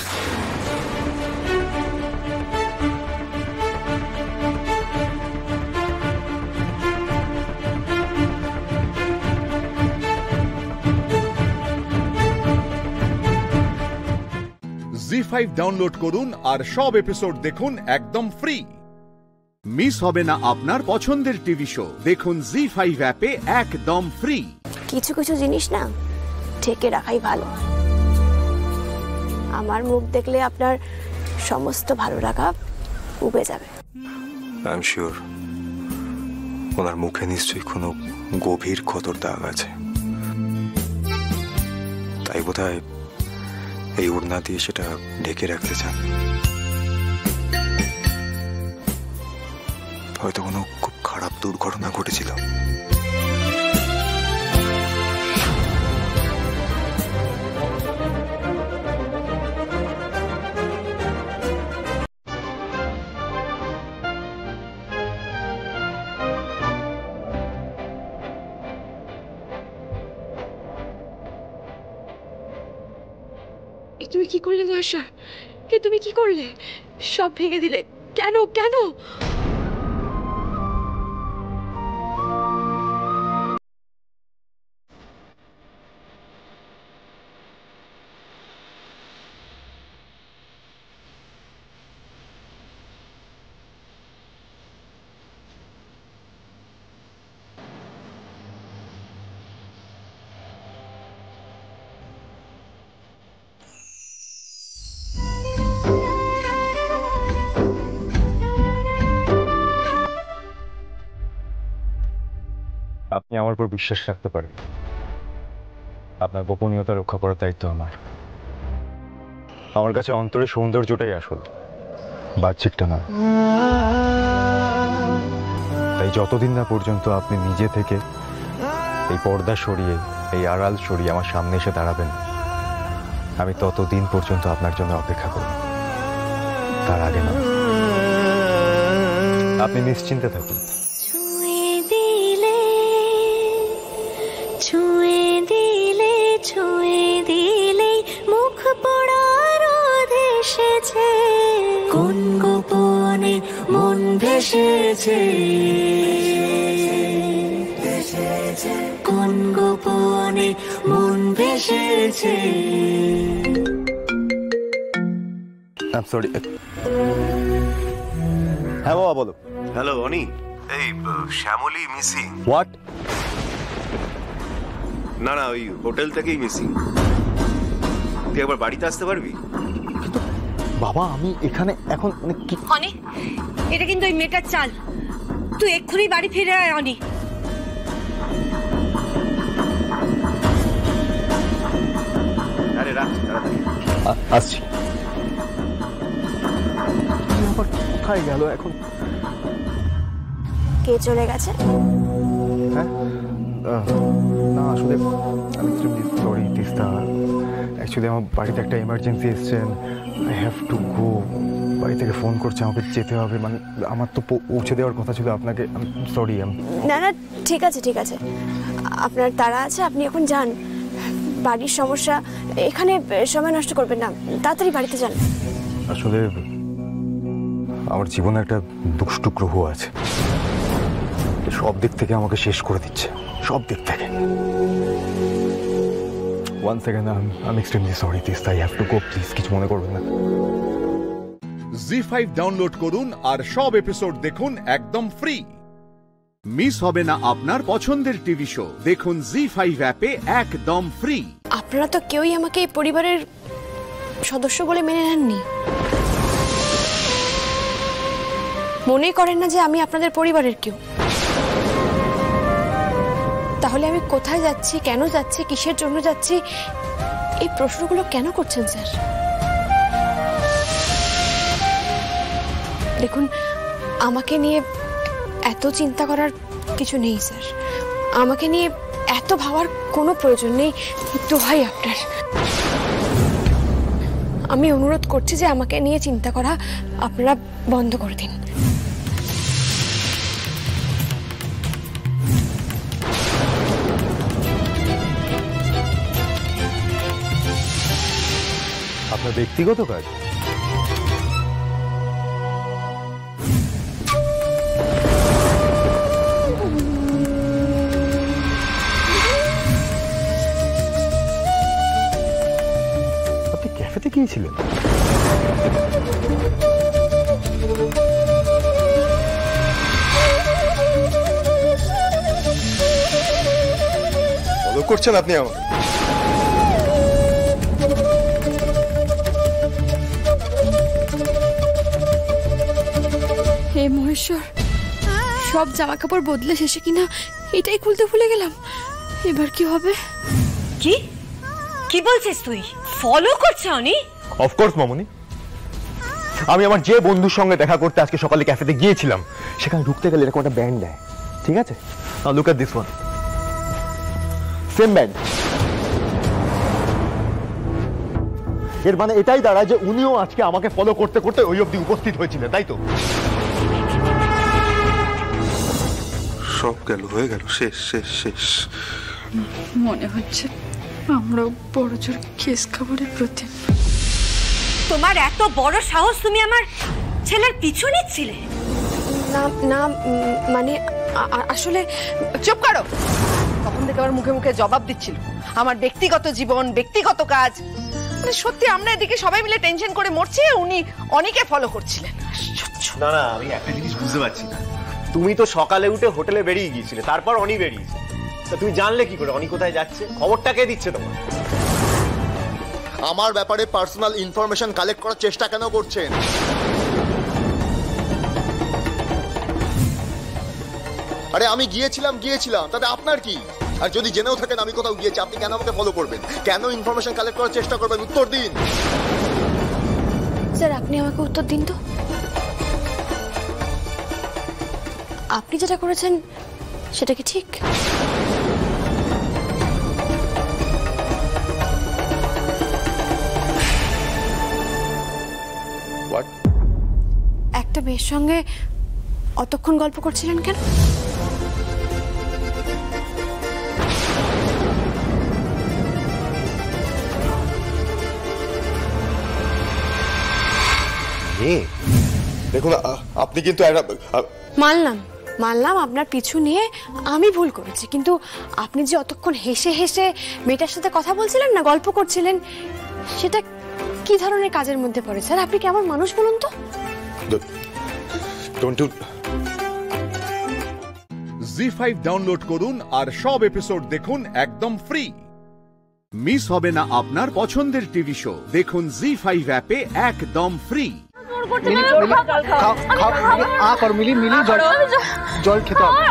A: জি5 ডাউনলোড করুন আর সব এপিসোড দেখুন একদম ফ্রি। মিস হবে না আপনার পছন্দের টিভি শো, দেখুন জি5 অ্যাপে একদম ফ্রি।
R: কিছু কিছু জিনিস না ঢেকে রাখাই ভালো। আমার মুখ দেখলে আপনার সমস্ত ভালো লাগা উবে যাবে।
U: আই এম শিওর ওনার মুখে নিশ্চয়ই কোনো গভীর ক্ষতর দাগ আছে, তাই বোধহয় এই ওড়না দিয়ে সেটা ঢেকে রাখতে চান। হয়তো কোনো খুব খারাপ দুর্ঘটনা ঘটেছিল।
O: তুমি কি করলে মহাশা? তুমি কি করলে? সব ভেঙে দিলে কেন? কেন?
V: আপনি আমার উপর বিশ্বাস রাখতে পারেন। আপনার গোপনীয়তা রক্ষা করার দায়িত্ব আমার। আমার কাছে অন্তরের সৌন্দর্যটাই আসল, বাহ্যিকটা না। তাই যতদিন না পর্যন্ত আপনি নিজে থেকে এই পর্দা সরিয়ে, এই আড়াল সরিয়ে আমার সামনে এসে দাঁড়াবেন, আমি ততদিন পর্যন্ত আপনার জন্য অপেক্ষা করব। তার আগে না। আপনি নিশ্চিন্তে থাকুন।
D: ছুঁয়ে দিলে মুখ পোড়ার এসেছে, কোন গোপনে মন ভেসেছে, কোন গোপনে মন ভেসেছে।
V: I'm sorry. হ্যাঁ বাবা বলো।
U: হ্যালো অনি, এই শ্যামলী মিসিং।
V: হোয়াট?
U: না না, ওই হোটেল থেকেই মিসিং। তুই একবার বাড়িতে আসতে পারবি?
V: বাবা আমি এখানে এখন কি?
O: অনি, এটা কিন্তু ওই মেয়েটার চাল। তুই এক্ষুনি বাড়ি ফিরে আয় অনি।
U: আরে রাখ,
V: আসছি। কোথায় গেল এখন?
R: কে চলে গেছে?
V: হ্যাঁ না আসলে আমি সরি তিস্তা, অ্যাকচুয়ালি আমার বাড়িতে একটা এমার্জেন্সি এসছেন, আই হ্যাভ টু গো। বাড়ি থেকে ফোন করছে, আমাকে যেতে হবে। মানে আমার তো পৌঁছে দেওয়ার কথা ছিল আপনাকে। সরি।
R: না না ঠিক আছে ঠিক আছে, আপনার তাড়া আছে, আপনি এখন যান। বাড়ির সমস্যা, এখানে সময় নষ্ট করবেন না, তাড়াতাড়ি বাড়িতে যান।
V: আসলে আমার জীবনে একটা দুষ্টু গ্রহ আছে, সব দিক থেকে আমাকে শেষ করে দিচ্ছে, সব দিক থেকে। ওয়ান সেকেন্ড, আমি extremely sorry this, I have to go, please কিছু মনে করবেন না।
A: জি5 ডাউনলোড করুন আর সব এপিসোড দেখুন একদম ফ্রি। মিস হবে না আপনার পছন্দের টিভি শো। দেখুন জি5 অ্যাপে একদম ফ্রি।
Q: আপনারা তো কেউই আমাকে এই পরিবারের সদস্য বলে মেনে নেননি, মনে করেন না যে আমি আপনাদের পরিবারের কেউ। তাহলে আমি কোথায় যাচ্ছি, কেন যাচ্ছি, কিসের জন্য যাচ্ছি, এই প্রশ্নগুলো কেন করছেন স্যার? দেখুন, আমাকে নিয়ে এত চিন্তা করার কিছু নেই স্যার, আমাকে নিয়ে এত ভাবার কোনো প্রয়োজন নেই। দোহাই আপনার, আমি অনুরোধ করছি যে আমাকে নিয়ে চিন্তা করা আপনারা বন্ধ করে দিন।
V: আপনার ব্যক্তিগত কাজ? আপনি ক্যাফেতে গিয়েছিলেন?
M: ফলো করছেন আপনি আমাকে?
Q: হে মহেশ্বর, সব জামা কাপড় বদলে শেষে কিনা এটাই খুলতে ভুলে গেলাম। এবার কি হবে?
O: কি কি বলছিস তুই? ফলো করছে অনি?
V: অফকোর্স মামুনি, আমি আমার যে বন্ধুর সঙ্গে দেখা করতে আজকে সকালে ক্যাফেতে গিয়েছিলাম সেখানে ঢুকতে গেলে এরকম একটা ব্যান্ড দেয়, ঠিক আছে? Now look at this one, same band. এর মানে এটাই দাঁড়ায় যে উনিও আজকে আমাকে ফলো করতে করতে ওই অবধি উপস্থিত হয়েছিলেন, তাই তো?
U: সব গেল, হয়ে গেল, শেষ শেষ শেষ।
Q: মনে হচ্ছে আমরাও বড় জোর কেস খাবারের প্রতি।
O: তোমার এত বড় সাহস, তুমি আমার ছেলের পিছু নিচ্ছিলে?
Q: না না, মানে আসলে
I: চুপ করো। তখন থেকে আমার মুখে মুখে জবাব দিচ্ছিল আমার ব্যক্তিগত জীবন, ব্যক্তিগত কাজ। মানে সত্যি আমরা এদিকে সবাই মিলে টেনশন করে মরছি, উনি অনিকে ফলো করছিলেন।
V: না না, আমি একটা জিনিস বুঝতে পারছি না। তুমি তো সকালে উঠে হোটেলে বেরিয়ে গিয়েছিলে, তারপর অনি বেরিয়েছে, তা তুমি জানলে কি করে অনি কোথায় যাচ্ছে? খবরটা কে দিচ্ছে তোমার?
M: আমার ব্যাপারে পার্সোনাল ইনফরমেশন কালেক্ট করার চেষ্টা কেন করছেন? আরে আমি গিয়েছিলাম তাতে আপনার কি? আর যদি জেনেও থাকেন আমি কোথাও গিয়েছি, আপনি কেন আমাকে ফলো করবেন? কেন ইনফরমেশন কালেক্ট করার চেষ্টা করবেন? উত্তর দিন
Q: স্যার। আপনি আমাকে উত্তর দিন তো। আপনি যেটা করেছেন সেটা কি ঠিক? একটা মেয়ের সঙ্গে অতক্ষণ গল্প করছিলেন কেন?
M: দেখুন, আপনি কিন্তু
Q: মানলাম আপনার পিছু নিয়ে আমি ভুল করেছি, কিন্তু আপনি যে অতক্ষণ হেসে হেসে মেয়েটার সাথে কথা বলছিলেন না, গল্প করছিলেন, সেটা কি ধরনের কাজের মধ্যে পড়ে স্যার? আপনি কেমন মানুষ বলুন তো?
A: জি5 ডাউনলোড করুন আর সব এপিসোড দেখুন একদম ফ্রি। মিস হবে না আপনার পছন্দের টিভি শো। দেখুন জি5 অ্যাপে একদম ফ্রি।
E: মিলি জল খেতে হবে।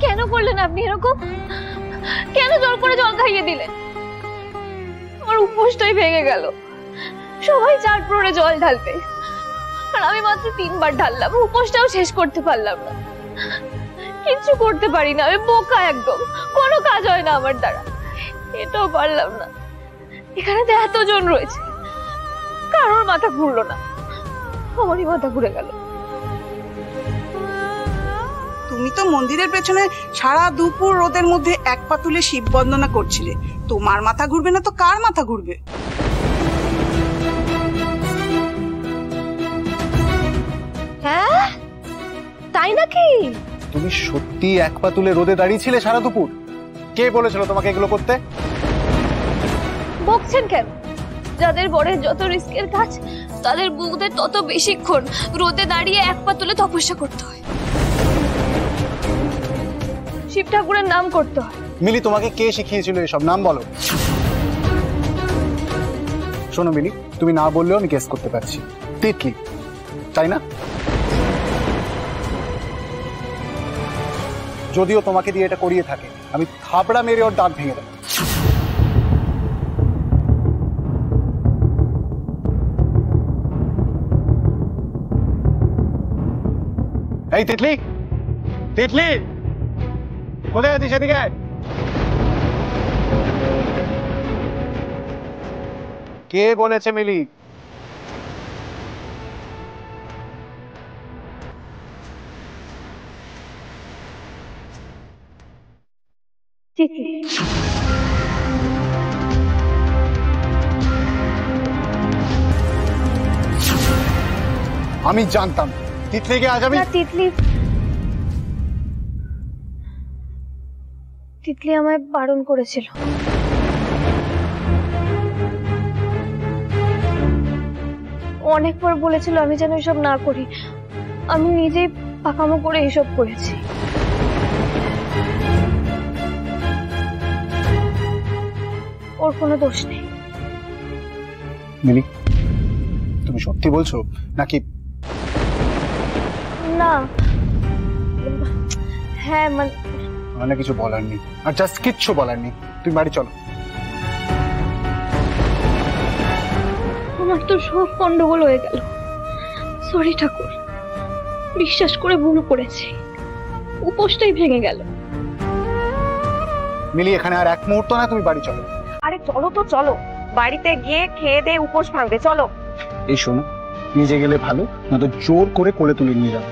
D: কেন করলেন আপনি এরকম? কেন জোর করে জল খাইয়ে দিলেন? আমার উপোসটাই ভেঙে গেল। সবাই 4 প্রহরে জল ঢালবে, আর আমি মাত্র 3 বার ঢাললাম। উপোসটাও শেষ করতে পারলাম না, কিচ্ছু করতে পারি না, আমি বোকা একদম। কোনো কাজ হয় না আমার দ্বারা, এটাও পারলাম না। এখানে তো এতজন রয়েছে, কারোর মাথা ঘুরলো না, আমারই মাথা ঘুরে গেল।
G: তুমি তো মন্দিরের পেছনে সারা দুপুর রোদের মধ্যে এক পা তুলে শিব বন্দনা করছিলে। তোমার মাথা ঘুরবে না তো কার মাথা ঘুরবে?
D: হ্যাঁ, তাই নাকি?
V: তুমি সত্যি এক পা তুলে রোদে দাঁড়িয়েছিলে সারা দুপুর?
E: কে বলেছিল তোমাকে এগুলো করতে?
Q: বকছেন কেন? যাদের বরের যত রিস্কের কাজ তাদের বউদের তত বেশিক্ষণ রোদে দাঁড়িয়ে এক পা তুলে তপস্যা করতে হয়, শিব ঠাকুরের নাম করতে হয়।
E: মিলি, তোমাকে কে শিখিয়েছিল এসব? নাম বলো। শোনো মিলি, তুমি না বললেও আমি গেস করতে পারছি। তিতলি, তাই না? যদিও তোমাকে দিয়ে এটা করিয়ে থাকে, আমি থাবড়া মেরে ওর দাঁত ভেঙে দেব। এই তিতলি, তিতলি, কোথায় আছিস? এদিকে আয়। কে বলেছে মিলি? আমি জানতাম তিতলিকে আজ আমি
Q: তিতলি আমায় বারণ করেছিল। অনেকবার বলেছিল আমি যেন এসব না করি, আমি নিজেই পাকামো করে এসব করেছি। ওর কোনো দোষ নেই।
E: মিলি, তুমি সত্যি বলছো নাকি?
Q: না, হ্যাঁ
E: মানে কিছু বলার নেই, আর জাস্ট কিচ্ছু বলার নেই। তুমি বাড়ি চলো।
Q: আমার তো সব গন্ডগোল হয়ে গেল। সরি ঠাকুর, বিশ্বাস করে ভুল করেছি, উপোসটাই ভেঙে গেল।
E: মিলি, এখানে আর এক মুহূর্ত না, তুমি বাড়ি চলো।
C: আরে চলো তো, চলো বাড়িতে গিয়ে খেয়ে দিয়ে উপোস ভাঙবে, চলো।
E: এই শোনো, নিজে গেলে ভালো, না তো জোর করে কোলে তুলে নিয়ে যাবে।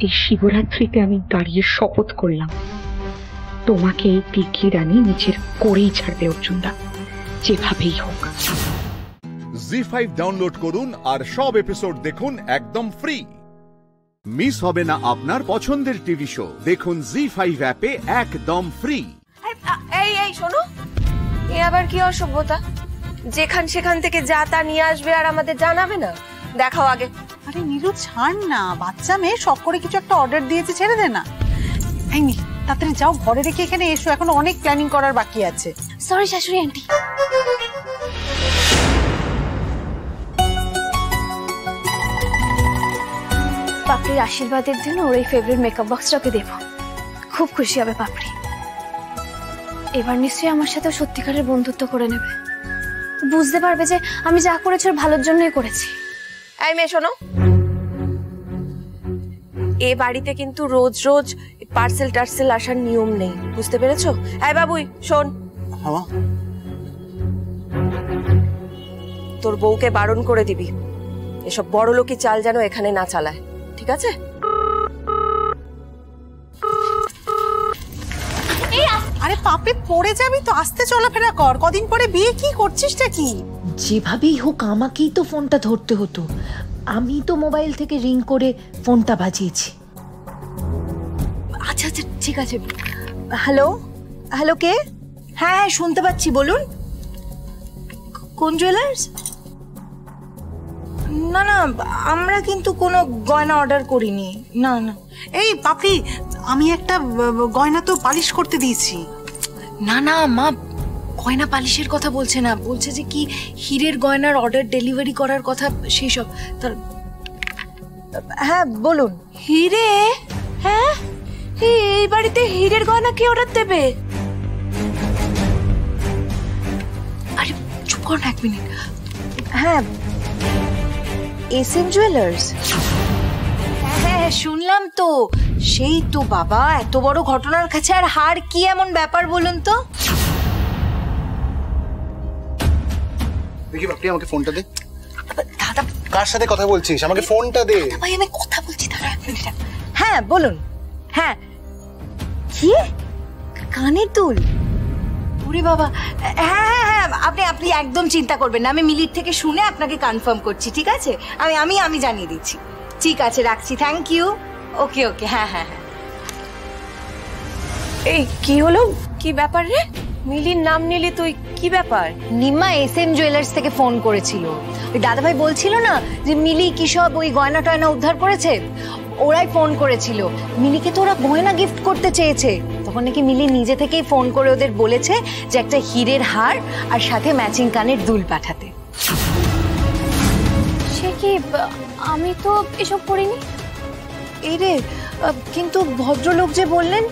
H: এই শিবরাত্রিতে আমি দাঁড়িয়ে শপথ করলাম, তোমাকে এই তিতলি রানী নিজের করেই ছাড়বে অর্জুনদা, যেভাবেই হোক।
A: জি5 ডাউনলোড করুন আর সব এপিসোড দেখুন একদম ফ্রি। মিস হবে না আপনার পছন্দের টিভি শো। দেখুন জি5 অ্যাপে একদম ফ্রি।
C: এই এই শোনো, এ আবার কি অসভ্যতা? যেখান সেখান থেকে যা তা নিয়ে আসবে আর আমাদের জানাবে না? দেখাও আগে।
G: আরে নীলু, ছাড় না, বাচ্চা মেয়ে শখ করে কিছু একটা অর্ডার দিয়েছে, ছেড়ে দে না। এই নীল, তাড়াতাড়ি যাও, ঘরে রেখে এখানে এসো, এখন অনেক প্ল্যানিং করার বাকি আছে।
Q: সরি শাশুড়ি আন্টি। পাপড়ির আশীর্বাদের জন্য ওর এই ফেভারিট মেকআপ বক্সটাকে দেব, খুব খুশি হবে পাপড়ি। এবার নিশ্চয়ই আমার সাথে সত্যিকারের বন্ধুত্ব করে নেবে, বুঝতে পারবে যে আমি যা করেছি ওর ভালোর জন্যই করেছি।
C: এই মেয়ে শোনো, এ বাড়িতে কিন্তু রোজ রোজ পার্সেল টার্সেল আসার নিয়ম নেই, বুঝতে পেরেছো? এই বাবুই শোন, তোর বউকে বারণ করে দিবি এসব বড়লোকি চাল যেন এখানে না চালায়, ঠিক আছে?
G: আরে পাপে পড়ে যাবি তো, আস্তে চলাফেরা কর, কদিন পরে বিয়ে, কি করছিসটা কি?
H: যেভাবেই হোক আমাকেই তো ফোনটা ধরতে হতো, আমি তো মোবাইল থেকে রিং করে ফোনটা বাজিয়েছি।
G: আচ্ছা আচ্ছা ঠিক আছে। হ্যালো, হ্যালো, কে? হ্যাঁ হ্যাঁ শুনতে পাচ্ছি, বলুন। কোন জুয়েলার্স? না না, আমরা কিন্তু কোনো গয়না অর্ডার করিনি। না না। এই পাপড়ি, আমি একটা গয়না তো পালিশ করতে দিয়েছি। না না মা, গয়না পালিশের কথা বলছে না, বলছে যে কি হীরের গয়নার অর্ডার ডেলিভারি করার কথা, সেই সব। হ্যাঁ বলুন।
C: হিরে? হ্যাঁ, এই বাড়িতে হীরের গয়না কে অর্ডার দেবে?
G: আরে চুপ কর না এক মিনিট। হ্যাঁ, এসএম জুয়েলার্স। হ্যাঁ শুনলাম তো, সেই তো বাবা, এত বড় ঘটনার কাছে আর হার কি এমন ব্যাপার বলুন তো?
E: দেখি বাপি, আমাকে ফোনটা দে। দাদা, কার সাথে কথা বলছিস? আমাকে ফোনটা দে।
G: ভাই আমি কথা বলছি, দাঁড়া এক মিনিট। হ্যাঁ বলুন। হ্যাঁ, কি কানের দুল? ওরে ওরে বাবা, হ্যাঁ হ্যাঁ হ্যাঁ, আপনি আপনি একদম চিন্তা করবেন না, আমি মিলির থেকে শুনে আপনাকে কনফার্ম করছি, ঠিক আছে? আমি জানিয়ে দিচ্ছি। ঠিক আছে, রাখছি, থ্যাংক ইউ। ওকে ওকে, হ্যাঁ হ্যাঁ হ্যাঁ।
C: এই কি হলো, কি ব্যাপার রে? মিলির নাম নিলি তুই, কি ব্যাপার?
G: নিম্মা SM জুয়েলার্স থেকে ফোন করেছিল। ওই দাদাভাই বলছিল না যে মিলি কি সব ওই গয়না টয়না উদ্ধার করেছে, ওরাই ফোন করেছিল। মিলিকে তো ওরা গয়না গিফট করতে চেয়েছে, তখন নাকি মিলি নিজে থেকেই ফোন করে ওদের বলেছে যে একটা হীরের হার আর সাথে ম্যাচিং কানের দুল পাঠাতে।
Q: সে কি, আমি তো এসব করিনি।
G: এই রে, কিন্তু ভদ্রলোক যে বললেন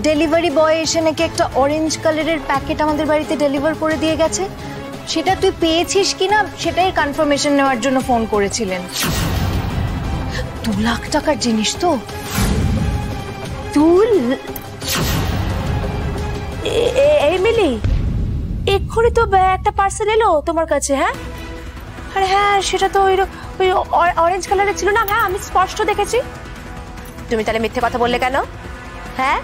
G: ডেলিভারি বয় এসে নাকি একটা অরেঞ্জ কালারের প্যাকেট আমাদের বাড়িতে ডেলিভার করে দিয়ে গেছে, সেটা তুই পেয়েছিস কিনা সেটাই কনফার্মেশন নেওয়ার জন্য ফোন করেছিলেন। 2 লাখ টাকার জিনিস তো।
C: এই মিলি, এক্ষুনি তো একটা পার্সেল এলো তোমার কাছে। হ্যাঁ, আরে হ্যাঁ, সেটা তো ওই অরেঞ্জ কালারের ছিল না? হ্যাঁ, আমি স্পষ্ট দেখেছি। তুমি তাহলে মিথ্যে কথা বললে কেন? হ্যাঁ,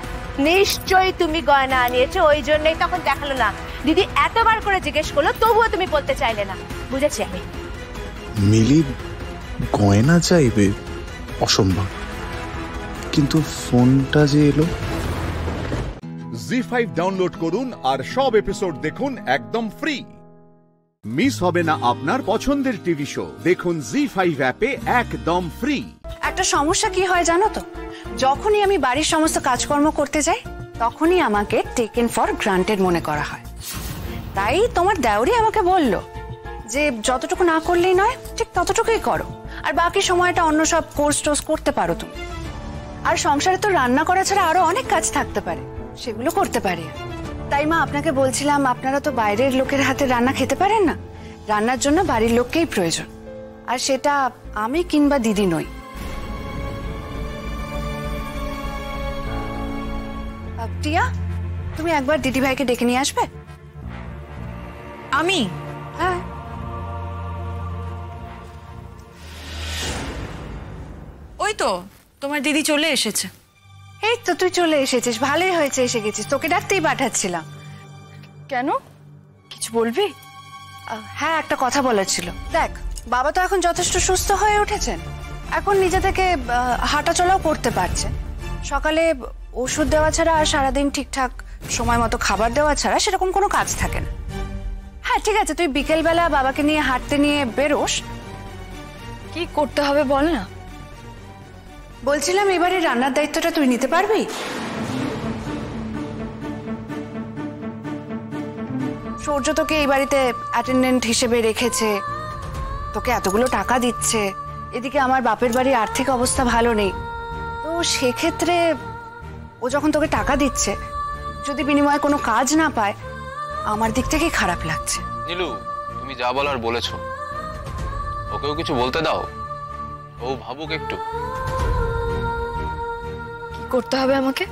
C: নিশ্চয়ই তুমি গয়না আনিয়েছো, ওই জন্যই তখন দেখালো না। দিদি এতবার করে জিজ্ঞেস করলো, তবুও তুমি বলতে চাইলে না। বুঝেছি আমি।
J: মিলি গয়না চাইবে অসম্ভব, কিন্তু ফোনটা যে এলো।
A: জি5 ডাউনলোড করুন আর সব এপিসোড দেখুন একদম ফ্রি। মিস হবে না আপনার পছন্দের টিভি শো, দেখুন জি5 অ্যাপে একদম ফ্রি।
L: একটা সমস্যা কি হয় জানো তো, যখনই আমি বাড়ির সমস্ত কাজকর্ম করতে যাই তখনই আমাকে টেকেন ফর গ্রান্টেড মনে করা হয়। তাই তোমার দেওরি আমাকে বলল যে যতটুকু না করলেই নয়, ঠিক ততটুকুই করো, আর বাকি সময়টা অন্য সব কোর্স টোর্স করতে পারো তুমি। আর সংসারে তো রান্না করা ছাড়া আরো অনেক কাজ থাকতে পারে, সেগুলো করতে পারে। তাই মা, আপনাকে বলছিলাম আপনারা তো বাইরের লোকের হাতে রান্না খেতে পারেন না, রান্নার জন্য বাড়ির লোককেই প্রয়োজন, আর সেটা আমি কিংবা দিদি নই। টিয়া, তুমি একবার দিদি ভাইকে ডেকে নিয়ে আসবে।
O: আমি?
L: হ্যাঁ।
O: ওই তো তোমার দিদি চলে এসেছে।
L: এই তো তুই চলে এসেছিস, ভালোই হয়েছে এসে গেছিস, তোকে ডাকতেই পাঠাচ্ছিলাম।
O: কেন,
L: কিছু বলবি? হ্যাঁ, একটা কথা বলার ছিল। দেখ, বাবা তো এখন যথেষ্ট সুস্থ হয়ে উঠেছেন, এখন নিজে থেকে হাঁটা চলাও করতে পারছেন। সকালে ওষুধ দেওয়া ছাড়া আর সারাদিন ঠিকঠাক সময় মতো খাবার দেওয়া ছাড়া সেরকম কোনো কাজ থাকে না। হ্যাঁ ঠিক আছে, তুই বিকেলবেলা বাবাকে নিয়ে হাঁটতে নিয়ে বেরোস।
O: কি করতে হবে বল না।
L: বলছিলাম, এবারে রান্নার দায়িত্বটা তুই নিতে পারবি? সূর্য তোকে এই বাড়িতে অ্যাটেন্ডেন্ট হিসেবে রেখেছে, তোকে এতগুলো টাকা দিচ্ছে, এদিকে আমার বাপের বাড়ির আর্থিক অবস্থা ভালো নেই, তো সেক্ষেত্রে ও যখন তোকে টাকা দিচ্ছে, যদি বিনিময়ে কোনো কাজ না পায়, আমার দিক থেকেই খারাপ লাগছে।
W: নীলু, তুমি যা বলার বলেছো, ওকেও কিছু বলতে দাও, ও ভাবুক একটু।
O: কি করতে হবে আমাকে?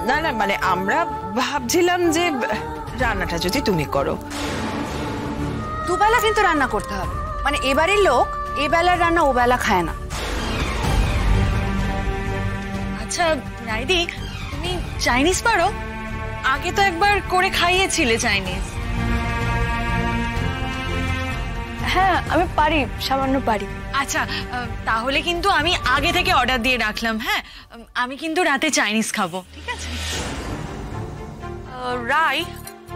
X: না না, মানে আমরা ভাবছিলাম যে রান্নাটা যদি তুমি করো।
L: দুবেলা কিন্তু রান্না করতে হবে, মানে এবারের লোক এবেলার রান্না ওবেলা খায় না।
O: আচ্ছা রাইদি, তুমি চাইনিজ পারো? আগে তো একবার করে খাইয়েছিলে চাইনিজ।
Q: হ্যাঁ আমি পারি, সামান্য পারি।
O: আচ্ছা তাহলে কিন্তু আমি আগে থেকে অর্ডার দিয়ে রাখলাম। হ্যাঁ, আমি কিন্তু রাতে চাইনিজ খাবো, ঠিক আছে? রাই,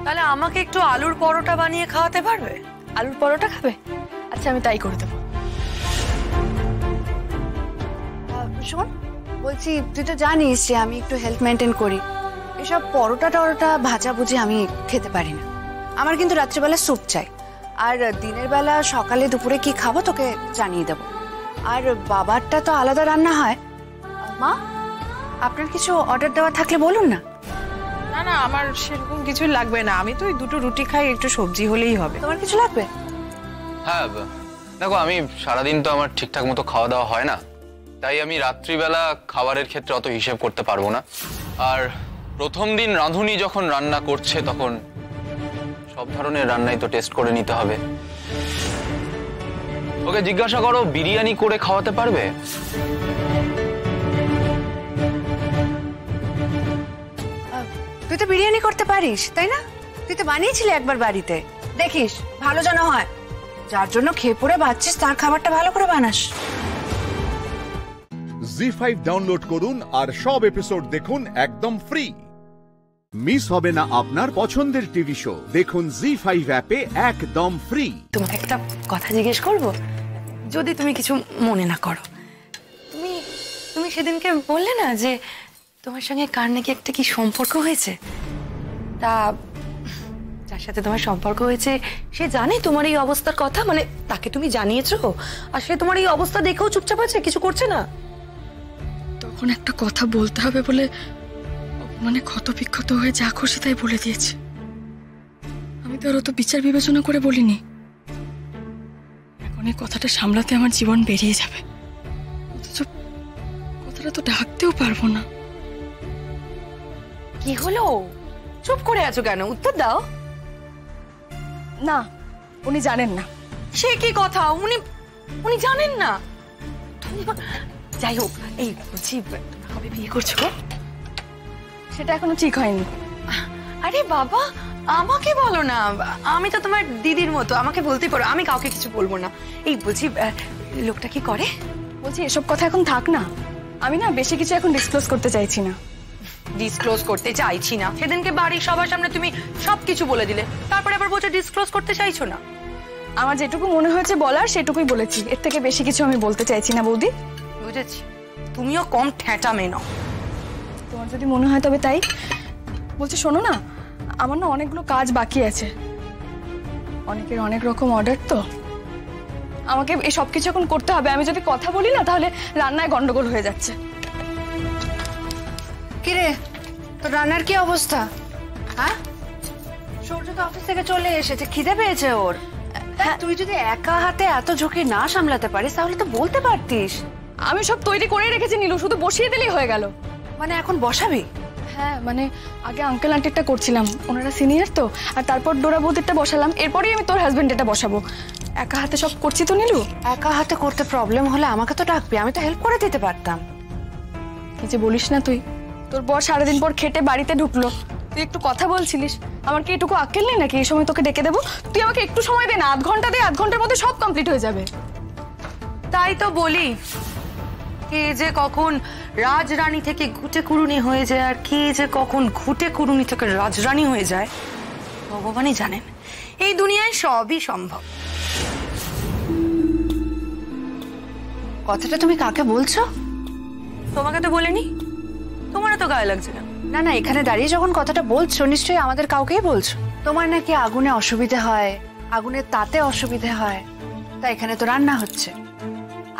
O: তাহলে আমাকে একটু আলুর পরোটা বানিয়ে খাওয়াতে পারবে?
Q: আলুর পরোটা খাবে? আচ্ছা আমি তাই করে দেবো।
L: শোন, বলছি তুই তো জানিস যে আমি একটু হেলথ মেনটেন করি, এসব পরোটা টরোটা ভাজা ভুজি আমি খেতে পারি না। আমার কিন্তু রাত্রিবেলা স্যুপ চাই, আর দিনের বেলা সকালে দুপুরে কি খাবো তোকে জানিয়ে দেবো। আর বাবারটা তো আলাদা রান্না হয়। মা, আপনার কিছু অর্ডার দেওয়া থাকলে বলুন না।
X: না না, আমার সেরকম কিছু লাগবে না, আমি তো ওই 2টো রুটি খাই, একটু সবজি হলেই হবে।
L: তোমার কিছু লাগবে?
W: হ্যাঁ দেখো, আমি সারাদিন তো আমার ঠিকঠাক মতো খাওয়া দাওয়া হয় না, তাই আমি রাত্রিবেলা খাবারের ক্ষেত্রে অত হিসেব করতে পারবো না। আর প্রথম দিন রাঁধুনি যখন রান্না করছে, তখন সব ধরনের রান্নাই তো টেস্ট করে নিতে হবে। ওকে জিজ্ঞাসা করো, বিরিয়ানি করে খাওয়াতে পারবে?
L: তুই তো বিরিয়ানি করতে পারিস তাই না? তুই তো বানিয়েছিলি একবার বাড়িতে, দেখিস ভালো যেন হয়। যার জন্য খেয়ে পড়ে বাঁচছিস তার খাবারটা ভালো করে বানাস।
A: জি5 ডাউনলোড করুন আর সব এপিসোড দেখুন একদম ফ্রি। মিস হবে না আপনার পছন্দের টিভি শো, দেখুন জি5 অ্যাপে একদম ফ্রি।
L: তোমাকে একটা কথা জিজ্ঞেস করব, যদি তুমি কিছু মনে না করো। তুমি সেদিনকে বললে না যে তোমার সঙ্গে কার নাকি একটা কি সম্পর্ক হয়েছে? তা যার সাথে তোমার সম্পর্ক হয়েছে সে জানে তোমার এই অবস্থার কথা? মানে তাকে তুমি জানিয়েছো আর সে তোমার এই অবস্থা দেখেও চুপচাপ আছে, কিছু করছে না?
Q: তখন একটা কথা বলতে হবে বলে মানে ক্ষত বিক্ষত হয়ে যা খুশি তাই বলে দিয়েছি। আমি তো আর অত বিচার বিবেচনা করে বলিনি। এখন এই কথাটা সামলাতে আমার জীবন বেরিয়ে যাবে, অথচ কথাটা তো ঢাকতেও পারবো না।
L: কি হলো? চুপ করে আছো কেন? উত্তর দাও।
Q: না, উনি জানেন না।
L: সে কি কথা? উনি জানেন না? যাই হোক, এই বলছি কবে বিয়ে করছো?
Q: সেটা এখনো ঠিক হয়নি।
L: আরে বাবা, আমাকে বলো না, আমি তো তোমার দিদির মতো, আমাকে বলতে পারো, আমি কাউকে কিছু বলবো না। এই বলছি লোকটা কি করে?
Q: বলছি এসব কথা এখন থাক না, আমি না বেশি কিছু এখন ডিসক্লোজ করতে চাইছি না।
L: ডিসক্লোজ করতে চাইছি না? সেদিনকে বাড়ির সবার সামনে তুমি সবকিছু বলে দিলে, তারপরে আবার বলছো ডিসক্লোজ করতে চাইছো না।
Q: আমার যেটুকু মনে হয়েছে বলার সেটুকুই বলেছি, এর থেকে বেশি কিছু আমি বলতে চাইছি না বৌদি।
L: বুঝেছি, তুমিও কম ঠেঁটা মেয়ে নও।
Q: তোমার যদি মনে হয় তবে তাই। বলছি শোনো না, আমার না অনেকগুলো কাজ বাকি আছে, অনেকের অনেক রকম অর্ডার, তো আমাকে এই সব কিছু এখন করতে হবে। আমি যদি কথা বলি না তাহলে রান্নায় গন্ডগোল হয়ে যাচ্ছে।
L: কিরে, তোর রান্নার কি অবস্থা? হ্যাঁ, সূর্য তো অফিস থেকে চলে এসেছে, খিদে পেয়েছে ওর। তুই যদি একা হাতে এত ঝুঁকি না সামলাতে পারিস তাহলে তো বলতে পারতিস।
Q: আমি সব তৈরি করে রেখেছি নীলু, শুধু বসিয়ে দিলেই হয়ে গেল।
L: মানে এখন বসাবি?
Q: হ্যাঁ, মানে আগে আঙ্কেল আন্টিরটা করছিলাম, ওনারা সিনিয়র তো, আর তারপর ডোরা বৌদিরটা বসালাম, এরপরেই আমি তোর হাজবেন্ডেরটা বসাবো। একা হাতে সব করছি তো নীলু।
L: একা হাতে করতে প্রবলেম হলে আমাকে তো ডাকবি, আমি তো হেল্প করে দিতে পারতাম।
Q: কি যে বলিস না তুই, তোর বর সারাদিন পর খেটে বাড়িতে ঢুকলো, তুই একটু কথা বলছিলিস। আমার কি এটুকু আক্কেল নেই নাকি এই সময় তোকে ডেকে দেবো? তুই আমাকে একটু সময় দে না, আধ ঘন্টা দে, আধ ঘন্টার মধ্যে সব কমপ্লিট হয়ে যাবে।
L: তাই তো বলি, কে যে কখন রাজরানী থেকে ঘুটে কুড়ুনি হয়ে যায় আর কে যে কখন ঘুটে কুড়ুনি থেকে রাজরানী হয়ে যায় ভগবানই জানেন। এই দুনিয়ায় সবই সম্ভব। কথাটা তুমি কাকে বলছো? তোমাকে তো বলিনি। তোমারও তো গায়ে লাগছে কেন? না না, এখানে দাঁড়িয়ে যখন কথাটা বলছো নিশ্চয়ই আমাদের কাউকেই বলছো। তোমার নাকি আগুনে অসুবিধে হয়, আগুনের তাতে অসুবিধে হয়, তা এখানে তো রান্না হচ্ছে,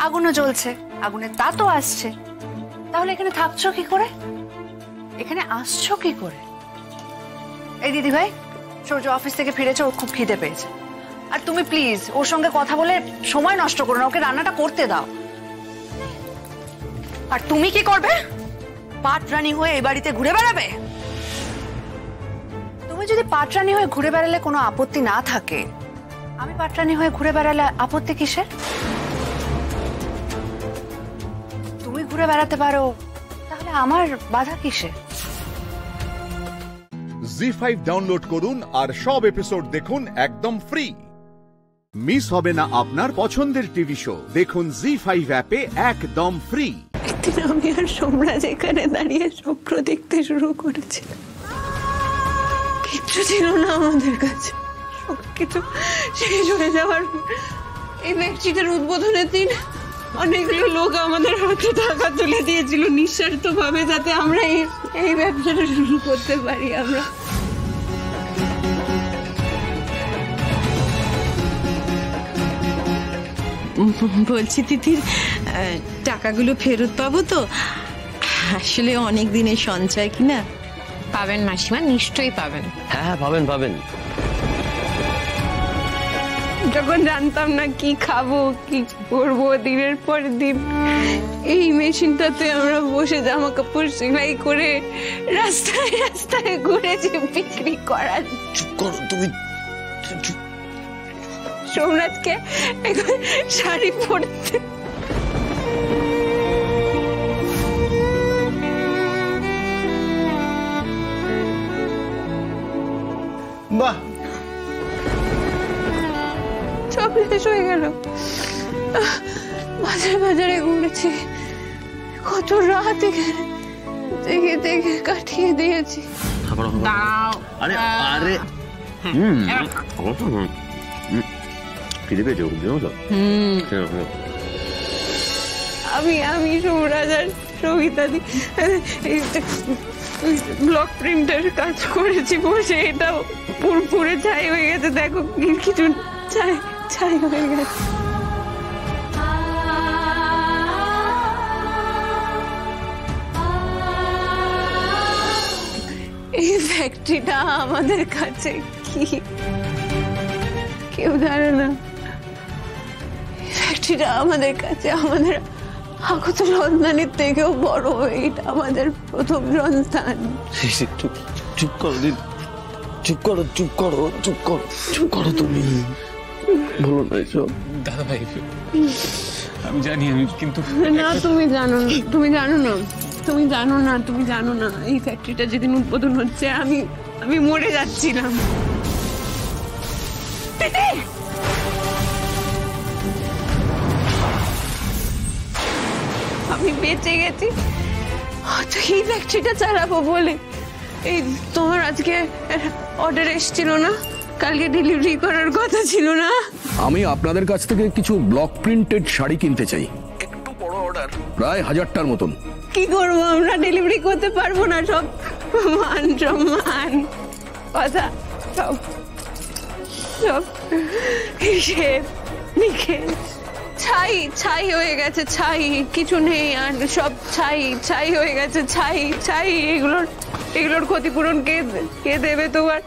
L: আগুনও জ্বলছে, আগুনের তাতও আসছে, তাহলে এখানে থাকছো কি করে? এখানে আসছো কি করে? এই দিদি ভাই, সূর্য অফিস থেকে ফিরেছে, ওর খুব খিদে পেয়েছে, আর তুমি প্লিজ ওর সঙ্গে কথা বলে সময় নষ্ট করো না, ওকে রান্নাটা করতে দাও। আর তুমি কি করবে? পাটরানী হয়ে এই বাড়িতে ঘুরে বেড়াবে? তুমি যদি পাটরানী হয়ে ঘুরে বেড়ালে কোনো আপত্তি না থাকে, আমি পাটরানী হয়ে ঘুরে বেড়ালে আপত্তি কিসের? তুমি ঘুরে বেড়াতে পারো, তাহলে আমার বাধা কিসে?
A: জি5 ডাউনলোড করুন আর সব এপিসোড দেখুন একদম ফ্রি। মিস হবে না আপনার পছন্দের টিভি শো, দেখুন জি5 অ্যাপে একদম ফ্রি।
D: আমি আর সোমরাজ এখানে দাঁড়িয়ে স্বপ্ন দেখতে শুরু করেছি, কিচ্ছু ছিল না আমাদের কাছে, সবকিছু শেষ হয়ে যাওয়ার এই বেডশিটের উদ্বোধনের দিন অনেকগুলো লোক আমাদের হাতে টাকা তুলে দিয়েছিল নিঃস্বার্থ ভাবে, যাতে আমরা এই ব্যবসাটা শুরু করতে পারি। আমরা বলছি তিথির টাকাগুলো ফেরত পাবো তো? আসলে অনেক দিনের সঞ্চয় কিনা।
F: পাবেন মাসিমা, নিশ্চয়ই পাবেন।
K: হ্যাঁ পাবেন পাবেন।
D: যখন জানতাম না কি খাবো কি করবো, দিনের পর দিন এই মেশিনটাতে আমরা বসে জামা কাপড় সেলাই করে রাস্তায় রাস্তায় ঘুরেছি বিক্রি করার।
K: চুপ করো তুমি।
D: সোমরাজকে শাড়ি পরতে
Q: শেষ হয়ে গেল। বাজারে বাজারে ঘুরেছি, কত রাত দেখে দেখে কাটিয়ে দিয়েছি।
K: আরে আরে খিদে পেয়েছে
Q: আমি সৌরাজ আর সবিতাদি ব্লক প্রিন্টার কাজ করেছি বসে, এটা পুরপুরে ছাই হয়ে গেছে। দেখো কিছু ছাই হয়ে গেছে। এই ফ্যাক্টরিটা আমাদের কাছে কি কেউ জানে না। ফ্যাক্টরিটা আমাদের কাছে আমাদের আগত সন্তানের থেকেও বড়। এটা আমাদের প্রথম সন্তান।
K: চুপ করো দিদি, চুপ করো চুপ করো চুপ করো চুপ করো, তুমি বলো না এসব।
W: দাদা ভাই আমি জানি, আমি কিন্তু
Q: না, তুমি জানো না, তুমি জানো না, তুমি জানো না, তুমি জানো না। এই ফ্যাক্টরিটা যেদিন উদ্বোধন হচ্ছে আমি মরে যাচ্ছিলাম। আমি বেঁচে গেছি এই ফ্যাক্টরিটা চালাবো বলে। এই তোমার আজকে অর্ডার এসেছিল না, কালকে ডেলিভারি করার কথা ছিল না?
B: আমি আপনাদের কাছ থেকে কিছু ব্লক প্রিন্টেড শাড়ি কিনতে চাই, একটু বড় অর্ডার, প্রায় 1000টার মতন।
Q: কি করবো আমরা, ডেলিভারি করতে পারবো না। সব মান সম্মান কথা সব হিসেব নিখেজ ছাই হয়ে গেছে। ছাই কিছু নেই আর, সব ছাই হয়ে গেছে। ছাই এগুলোর ক্ষতিপূরণ কে দেবে তোমার?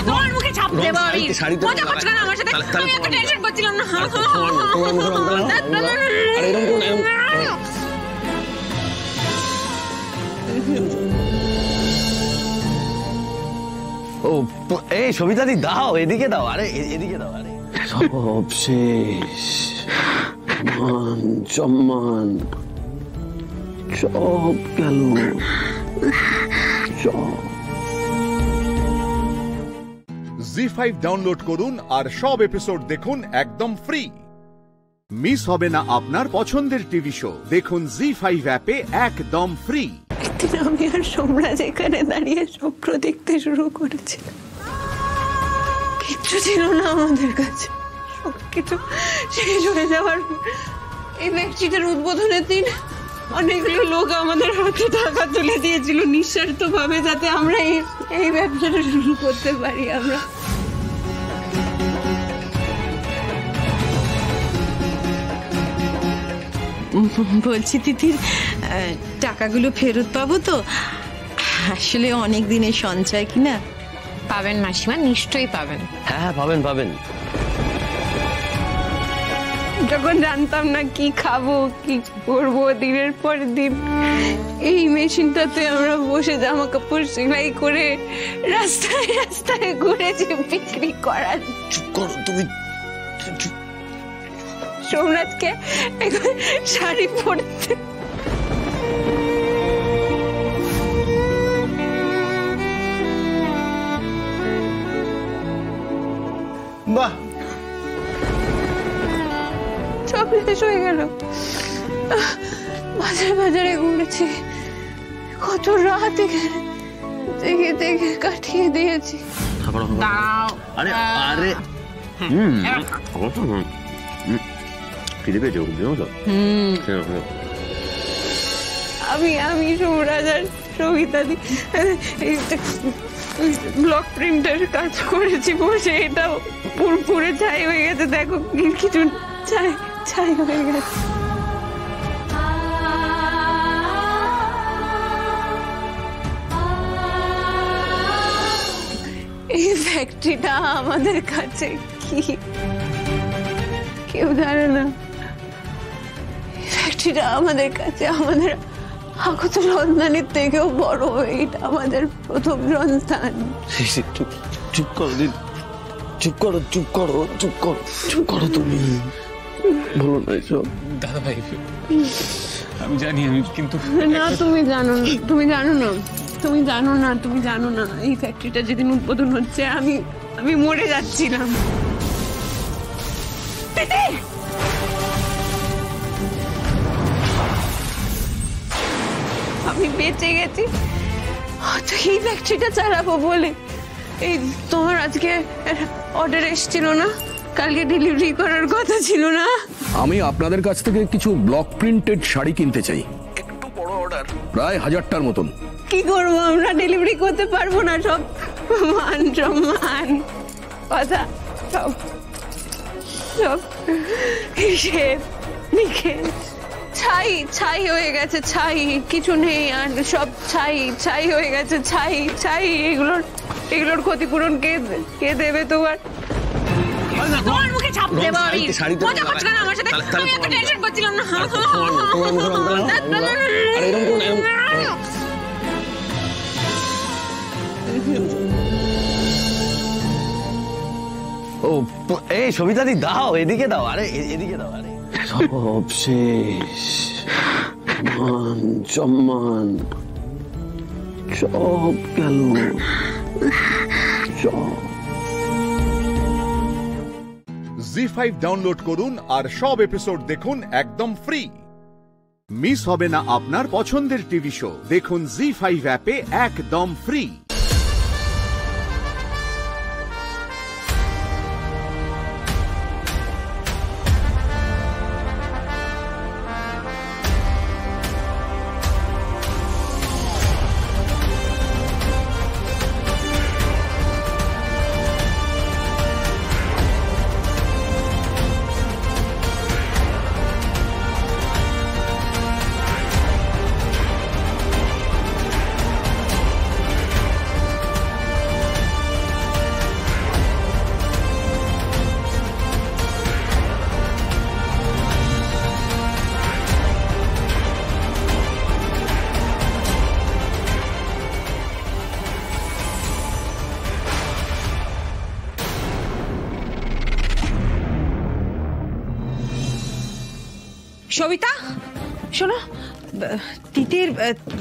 Q: তোমার মুখে ছাপ দেবো আমি। মজা করছো না আমার সাথে? আমি এত টেনশন করছিলাম না।
K: ও এই সবিতাদি দাও, এদিকে দাও, আরে এদিকে দাও। আরে সব শেষ, মান সম্মান সব গেল,
A: জি5 ডাউনলোড করুন আর সব এপিসোড দেখুন একদম ফ্রি। মিস হবে না আপনার পছন্দের টিভি শো, দেখুন জি5 অ্যাপে একদম ফ্রি।
Q: একদিন আমি আর সোমরাজ এখানে দাঁড়িয়ে স্বপ্ন দেখতে শুরু করেছিলাম। কিচ্ছু ছিল না আমাদের কাছে, সবকিছু শেষ হয়ে যাওয়ার এই ফ্যাক্টরিটার উদ্বোধনের দিন অনেকগুলো লোক আমাদের হাতে টাকা তুলে দিয়েছিল নিঃস্বার্থ ভাবে, যাতে আমরা এই ব্যবসাটা শুরু করতে পারি। আমরা
X: বলছি তিতির, টাকাগুলো ফেরত পাবো তো? আসলে অনেক দিনের সঞ্চয় কিনা।
F: পাবেন মাসিমা, নিশ্চয়ই পাবেন।
K: হ্যাঁ পাবেন পাবেন।
Q: যখন জানতাম না কি খাবো কি করবো, দিনের পর দিন এই মেশিনটাতে আমরা বসে জামা কাপড় সেলাই করে রাস্তায় রাস্তায় ঘুরেছি বিক্রি করার।
K: চুপ করো তুমি।
Q: সোমরাজকে এখন শাড়ি পরতে
E: বাহ,
Q: সব শেষ হয়ে গেল। বাজারে বাজারে ঘুরেছি, কত রাত দেখে দেখে কাটিয়ে দিয়েছি।
K: আরে আরে খিদে পেয়েছে
Q: আমি সৌরাজ আর সবিতাদি ব্লক প্রিন্টার কাজ করেছি বসে, এটা পুরপুরে ছাই হয়ে গেছে। দেখো কিছু ছাই হয়ে গেছে। এই ফ্যাক্টরিটা আমাদের কাছে কি কেউ জানে না। ফ্যাক্টরিটা আমাদের কাছে আমাদের আগত সন্তানের থেকেও বড়। এটা আমাদের প্রথম সন্তান।
K: চুপ করো দিদি, চুপ করো চুপ করো চুপ করো চুপ করো, তুমি বলো না এসব।
W: দাদা ভাই আমি জানি, আমি কিন্তু
Q: না, তুমি জানো না, তুমি জানো না, তুমি জানো না, তুমি জানো না। এই ফ্যাক্টরিটা যেদিন উদ্বোধন হচ্ছে আমি মরে যাচ্ছিলাম।
D: তিতির আমি বেঁচে গেছি তো এই ফ্যাক্টরিটা চালাবো বলে। এই তোমার আজকে অর্ডার এসেছিল না, কালকে ডেলিভারি করার কথা ছিল না?
B: আমি আপনাদের কাছ থেকে কিছু ব্লক প্রিন্টেড শাড়ি কিনতে চাই, একটু বড় অর্ডার, প্রায় 1000টার মতন।
D: কি করবো আমরা, ডেলিভারি করতে পারবো না, সব মান সম্মান কথা সব সব হিসেব নিকেশ ছাই ছাই হয়ে গেছে, ছাই কিছু নেই আর, সব ছাই ছাই হয়ে গেছে, ছাই ছাই। এগুলোর ক্ষতিপূরণ কে দেবে তোমার? তোমার মুখে ছাপ দেবো আমি। মজা করছো কেন আমার সাথে? আমি এত টেনশন করছিলাম না।
K: ও এই সবিতাদি দাও, এদিকে দাও, আরে এদিকে দাও, আরে সব শেষ, মান সম্মান সব গেল, সব।
A: জি5 ডাউনলোড করুন আর সব এপিসোড দেখুন একদম ফ্রি। মিস হবে না আপনার পছন্দের টিভি শো, দেখুন জি5 অ্যাপে একদম ফ্রি।
D: সবিতা শোনো,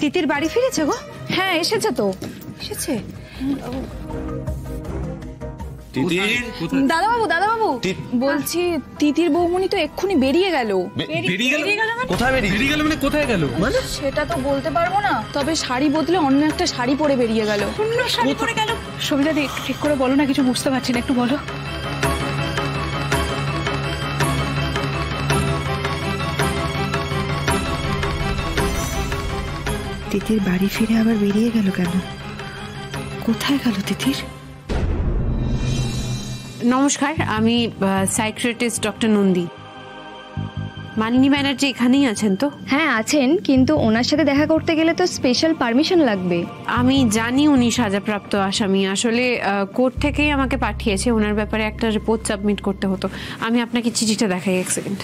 D: তিতির বাড়ি ফিরেছে গো?
Q: হ্যাঁ এসেছে তো, এসেছে। দাদাবাবু বলছি তিতির বৌমনি তো এক্ষুনি বেরিয়ে গেল।
K: কোথায় গেল মানে?
Q: সেটা তো বলতে পারবো না, তবে শাড়ি বদলে অন্য একটা শাড়ি পরে বেরিয়ে গেল।
D: শাড়ি পরে গেল?
Q: সবিতা একটু ঠিক করে বলো না, কিছু বুঝতে পারছি না, একটু বলো।
G: তিতির বাড়ি ফিরে আবার বেরিয়ে গেল কেন? কোথায় গেল তিতির?
F: নমস্কার, আমি সাইকিয়াট্রিস্ট ডক্টর নন্দী। মানিনী ব্যানার্জি এখানেই আছেন তো?
Q: হ্যাঁ আছেন, কিন্তু ওনার সাথে দেখা করতে গেলে তো স্পেশাল পারমিশন লাগবে।
F: আমি জানি উনি সাজাপ্রাপ্ত আসামি, আসলে কোর্ট থেকেই আমাকে পাঠিয়েছে, ওনার ব্যাপারে একটা রিপোর্ট সাবমিট করতে হতো। আমি আপনাকে চিঠিটা দেখাই, এক সেকেন্ড।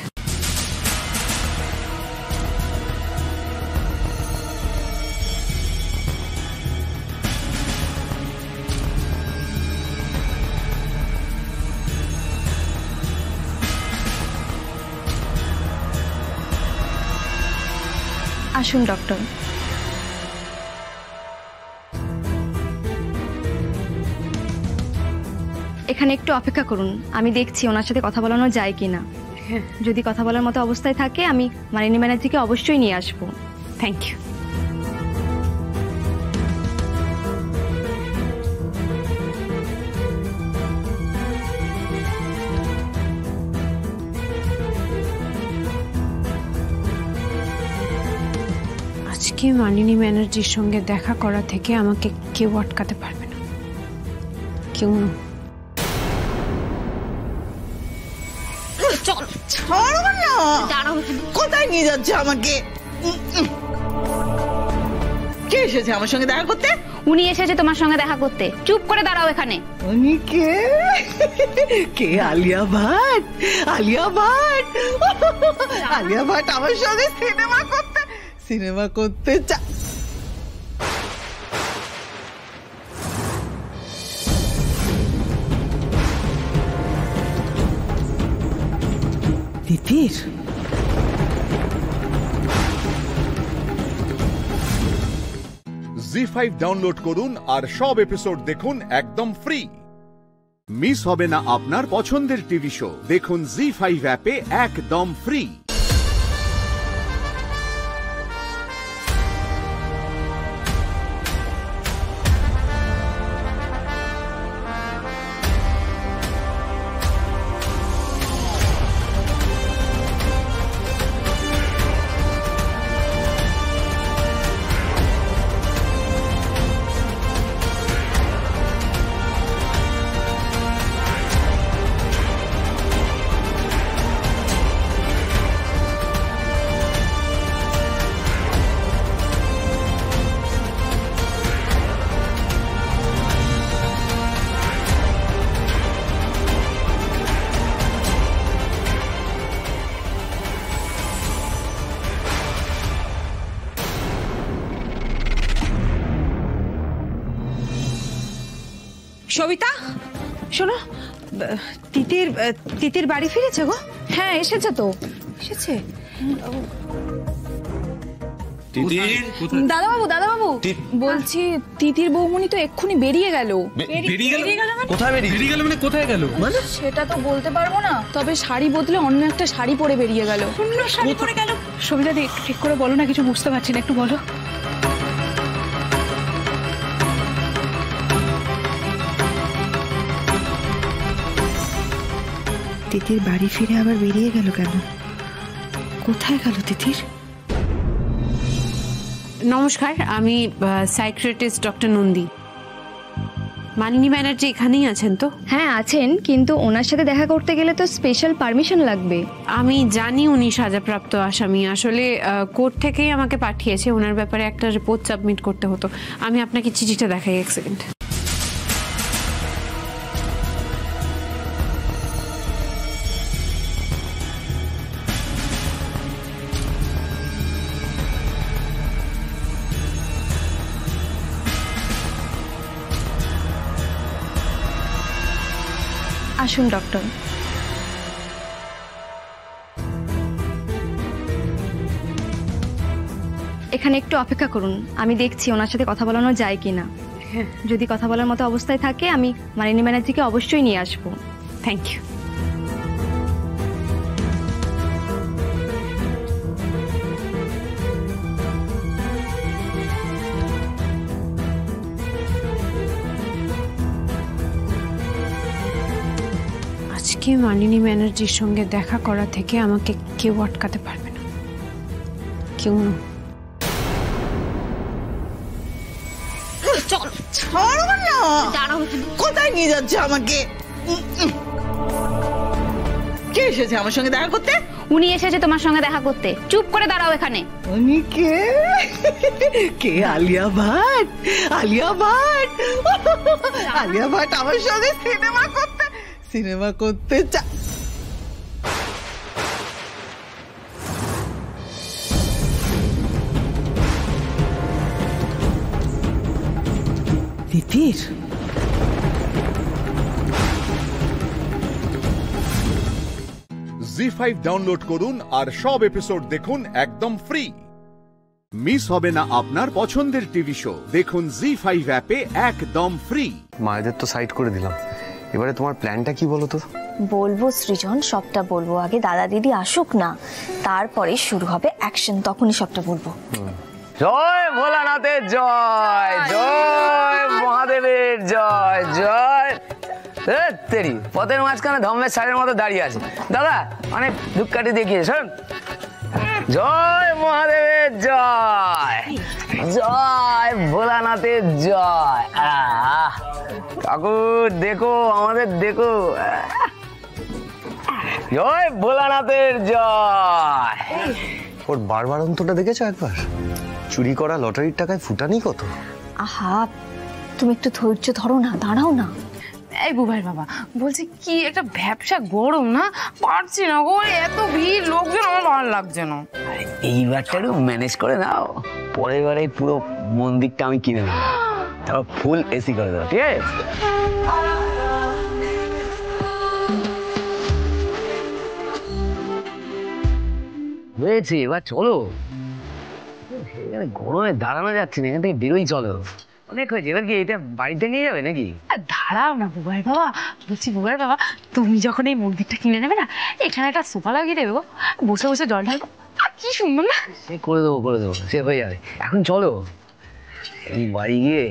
Q: আসুন ডক্টর। এখানে একটু অপেক্ষা করুন, আমি দেখছি ওনার সাথে কথা বলানো যায় কিনা। যদি কথা বলার মতো অবস্থায় থাকে আমি মানিনী ব্যানার্জিকে অবশ্যই নিয়ে আসবো।
F: Thank you. আজকে মানিনী ব্যানার্জির সঙ্গে দেখা করা থেকে আমাকে কেউ আটকাতে পারবে না, কেউ না।
X: কোথায় নিয়ে যাচ্ছে আমাকে? কে এসেছে আমার সঙ্গে দেখা করতে?
Q: উনি এসেছে তোমার সঙ্গে দেখা করতে। চুপ করে দাঁড়াও এখানে।
X: উনি কে? কে? আলিয়া ভাট? আলিয়া ভাট? আলিয়া ভাট আমার সঙ্গে সিনেমা করতে চা। তিতির
A: জি5 ডাউনলোড করুন আর সব এপিসোড দেখুন একদম ফ্রি। মিস হবে না আপনার পছন্দের টিভি শো। দেখুন জি5 অ্যাপে একদম ফ্রি।
L: সবিতা, শোনো, তিতির বাড়ি ফিরেছে গো? হ্যাঁ এসেছে তো। এসেছে? দাদাবাবু বলছি তিতির বৌমনি তো এক্ষুনি বেরিয়ে গেল।
K: কোথায় বেরিয়ে গেল? মানে কোথায় গেল? মানে
L: সেটা তো বলতে পারবো না, তবে শাড়ি বদলে অন্য একটা শাড়ি পরে বেরিয়ে গেল। অন্য শাড়ি পরে গেল? সবিতা দি একটু ঠিক করে বলো না, কিছু বুঝতে পারছি না, একটু বলো।
N: তিতির বাড়ি ফিরে আবার বেরিয়ে গেল কেন? কোথায় গেল তিতির?
F: নমস্কার, আমি সাইকিয়াট্রিস্ট ডক্টর নন্দী। মালিনী ব্যানার্জি এখানেই আছেন তো?
Q: হ্যাঁ আছেন, কিন্তু ওনার সাথে দেখা করতে গেলে তো স্পেশাল পারমিশন লাগবে।
F: আমি জানি উনি সাজাপ্রাপ্ত আসামি, আসলে কোর্ট থেকেই আমাকে পাঠিয়েছে, ওনার ব্যাপারে একটা রিপোর্ট সাবমিট করতে হতো। আমি আপনাকে চিঠিটা দেখাই, এক সেকেন্ড।
Q: আসুন ডক্টর। এখানে একটু অপেক্ষা করুন, আমি দেখছি ওনার সাথে কথা বলানো যায় কিনা। যদি কথা বলার মতো অবস্থায় থাকে আমি মালিনী ব্যানার্জিকে অবশ্যই নিয়ে আসবো।
F: Thank you. আজকে মালিনী ব্যানার্জির সঙ্গে দেখা করা থেকে আমাকে কেউ আটকাতে পারবে না, কেউ না।
X: কোথায় নিয়ে যাচ্ছে আমাকে? কে এসেছে আমার সঙ্গে দেখা করতে?
Q: উনি এসেছে তোমার সঙ্গে দেখা করতে। চুপ করে দাঁড়াও এখানে।
X: উনি কে? কে? আলিয়া ভাট? আলিয়া ভাট? আলিয়া ভাট আমার সঙ্গে সিনেমা করতে তিতির?
A: জি5 ডাউনলোড করুন আর সব এপিসোড দেখুন একদম ফ্রি। মিস হবে না আপনার পছন্দের টিভি শো। দেখুন জি5 অ্যাপে একদম ফ্রি।
K: মায়েদের তো সাইড করে দিলাম, এবারে তোমার প্ল্যানটা কি বলো তো?
P: বলবো সৃজন, সবটা বলবো। আগে দাদা দিদি আসুক না, তারপরে শুরু হবে অ্যাকশন, তখনই সবটা বলবো।
K: জয় ভোলানাথের জয়, জয় মহাদেবের জয়, জয়। তেরি পথের মাঝখানে ধর্মের সারের মতো দাঁড়িয়ে আছে দাদা, অনেক ধূপকাঠি দেখিয়ে শোন। জয় মহাদেবের জয়, জয় ভোলানাথের জয়। ঠাকুর দেখো আমাদের, দেখো। জয় ভোলানাথের জয়। ওর বারবার অন্তটা দেখেছো একবার? চুরি করা লটারির টাকায় ফুটানি কত।
P: আহা, তুমি একটু ধৈর্য ধরো না, দাঁড়াও না।
L: এই বুবাইর বাবা, বলছি কি একটা ব্যবসা গরম না, পারছি না গো, এত ভিড় লোকজন, আমার ভালো লাগছে না।
K: এইবারটা একটু ম্যানেজ করে নাও, পরের বারে পুরো মন্দিরটা আমি কিনে নেবো, তারপর ফুল এসি করে দেবো, ঠিক আছে? হয়েছে, এবার চলো। এখানে গরমে দাঁড়ানো যাচ্ছে না, এখান থেকে বেরোই চলো।
R: অনেক হয়েছে, এবার কি এটা বাড়িতে নিয়ে যাবে নাকি?
Q: দাঁড়াও না বুবাই বাবা, বলছি বুবাই বাবা তুমি যখন এই মন্দিরটা কিনে নেবে না, এখানে একটা সোফা লাগিয়ে দেবো, বসে বসে জল ঢালবো, কি সুন্দর না?
R: সে করে দেবো, সে হয়ে যাবে। এখন চলো এই বাড়ি গিয়ে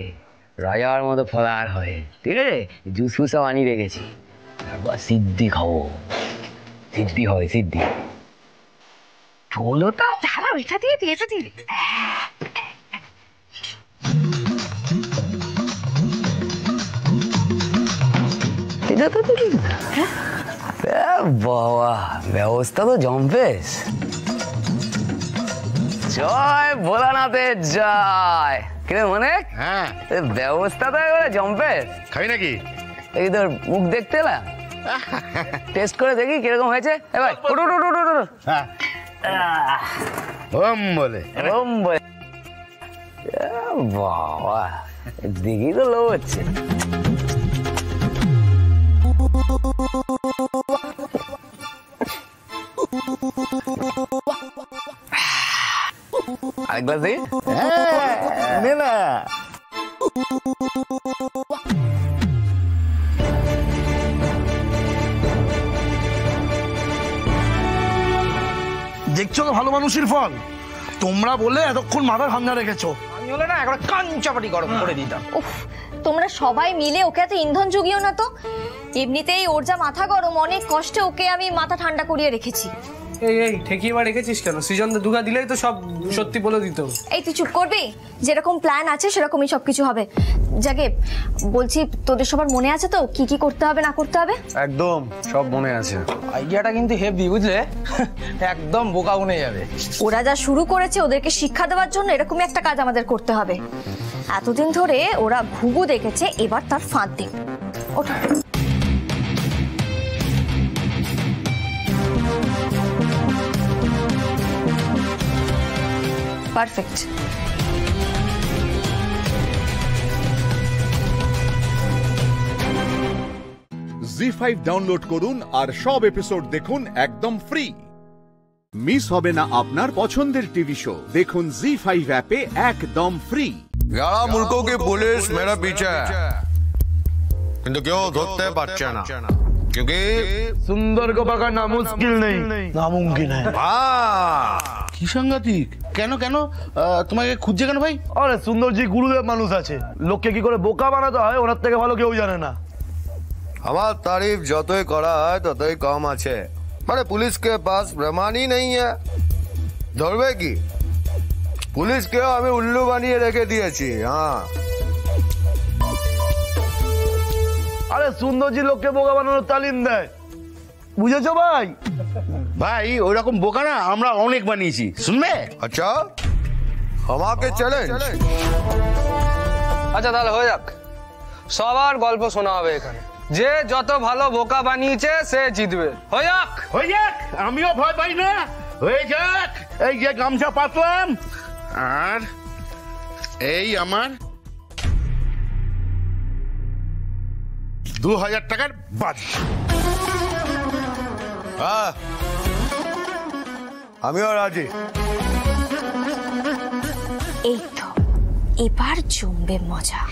R: রাজার মতো ফলার হয়, ঠিক আছে? জুস ফুসও আনিয়ে রেখেছি, তারপর সিদ্ধি খাবো, সিদ্ধি হয় সিদ্ধি। চলো তো,
Q: দাঁড়াও এটা দিয়ে এটা দিয়ে
R: বাবা, ব্যবস্থা তো জম্পেশ। জয় ভোলানাথের জয়। কিরে মনে? হ্যাঁ, ব্যবস্থা তো এবারে জম্পেশ। খাবি নাকি? এই তোর মুখ দেখতে এলাম, টেস্ট করে দেখি কিরকম হয়েছে। এবার ওম বলে বাবা, দেখি তো লোভ হচ্ছে। আরেক গ্লাস দিই? নে না।
S: দেখছো তো ভালো মানুষের ফল। তোমরা বলে এতক্ষণ মাথা ঠান্ডা রেখেছো,
E: আমি হলে না একবার কান চাপাটি গরম করে দিতাম।
P: উফ, তোমরা সবাই মিলে ওকে এত ইন্ধন জুগিও না তো। এমনিতেই ওর যা মাথা গরম, অনেক কষ্টে ওকে আমি মাথা ঠান্ডা করিয়ে রেখেছি।
E: এই ঠেকিয়ে বা রেখেছিস কেন? সৃজন দুগা দিলেই তো সব সত্যি বলে দিত।
P: এই তুই চুপ করবি? যেরকম প্ল্যান আছে সেরকমই সবকিছু হবে। জাগে বলছি, তোদের সবার মনে আছে তো কি কি করতে হবে না করতে হবে?
E: একদম সব মনে আছে। আইডিয়াটা কিন্তু হেভি, বুঝলে? একদম বোকা বনে যাবে।
P: ওরা যা শুরু করেছে ওদেরকে শিক্ষা দেওয়ার জন্য এরকমই একটা কাজ আমাদের করতে হবে। এতদিন ধরে ওরা ঘুঘু দেখেছে, এবার তার ফাঁদ দিন। ওঠা। পারফেক্ট।
A: জি5 ডাউনলোড করুন আর সব এপিসোড দেখুন একদম ফ্রি। মিস হবে না আপনার পছন্দের টিভি শো, দেখুন জি5 অ্যাপে একদম ফ্রি।
T: 11 मुल्कों की पुलिस मेरा पीछे है, किंतु क्यों धोते पाचे ना? क्योंकि
S: सुंदर को पकड़ना मुश्किल नहीं, नामुमकिन है।
T: কি সাংঘাতিক?
S: কেন কেন তোমাকে খুঁজছে কেন ভাই? আরে সুন্দরজি গুরুদেব মানুষ আছে, লোককে কি করে বোকা বানাতে হয় ওনার থেকে ভালো কেউ জানে না।
T: আমার तारीफ যতই করা হয় ততই কম আছে। মানে पुलिस के पास प्रमाण ही नहीं है, ধরবে কি? পুলিশকেও আমি উল্লু বানিয়ে রেখে দিয়েছি। হ্যাঁ,
S: আরে সুন্দরজি লোককে বোকা বানানোর তালিম দেয়, বুঝেছো ভাই?
T: ভাই ওইরকম বোকা না আমরা অনেক বানিয়েছি, শুনবে? আচ্ছা, আমাকে চ্যালেঞ্জ।
E: আচ্ছা তাহলে হয়ে যাক, সবার গল্প শোনা হবে এখানে। যে যত ভালো বোকা বানিয়েছে সে জিতবে। হয়ে যাক,
S: হয়ে যাক, আমিও ভয় পাই না, হয়ে যাক। এই যে গামছা পাতলাম, আর এই আমার 2000 টাকার বাজি।
T: আমিও রাজি।
P: এই তো এবার জমবে মজা।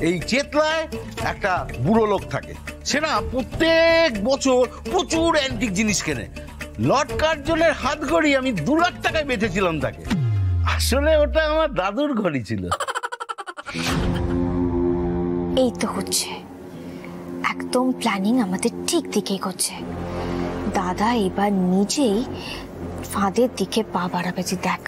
S: এই চেতলায় একটা বুড়ো লোক থাকে, সে না প্রত্যেক বছর প্রচুর অ্যান্টিক জিনিস কেনে। লর্ড কার্জনের হাত ঘড়ি আমি 2 লাখ টাকায় বেচেছিলাম তাকে। আসলে ওটা আমার দাদুর ঘড়ি ছিল।
P: এই তো হচ্ছে, একদম প্ল্যানিং আমাদের ঠিক দিকেই করছে। দাদা এবার নিজেই ফাঁদের দিকে পা বাড়াবে। দেখ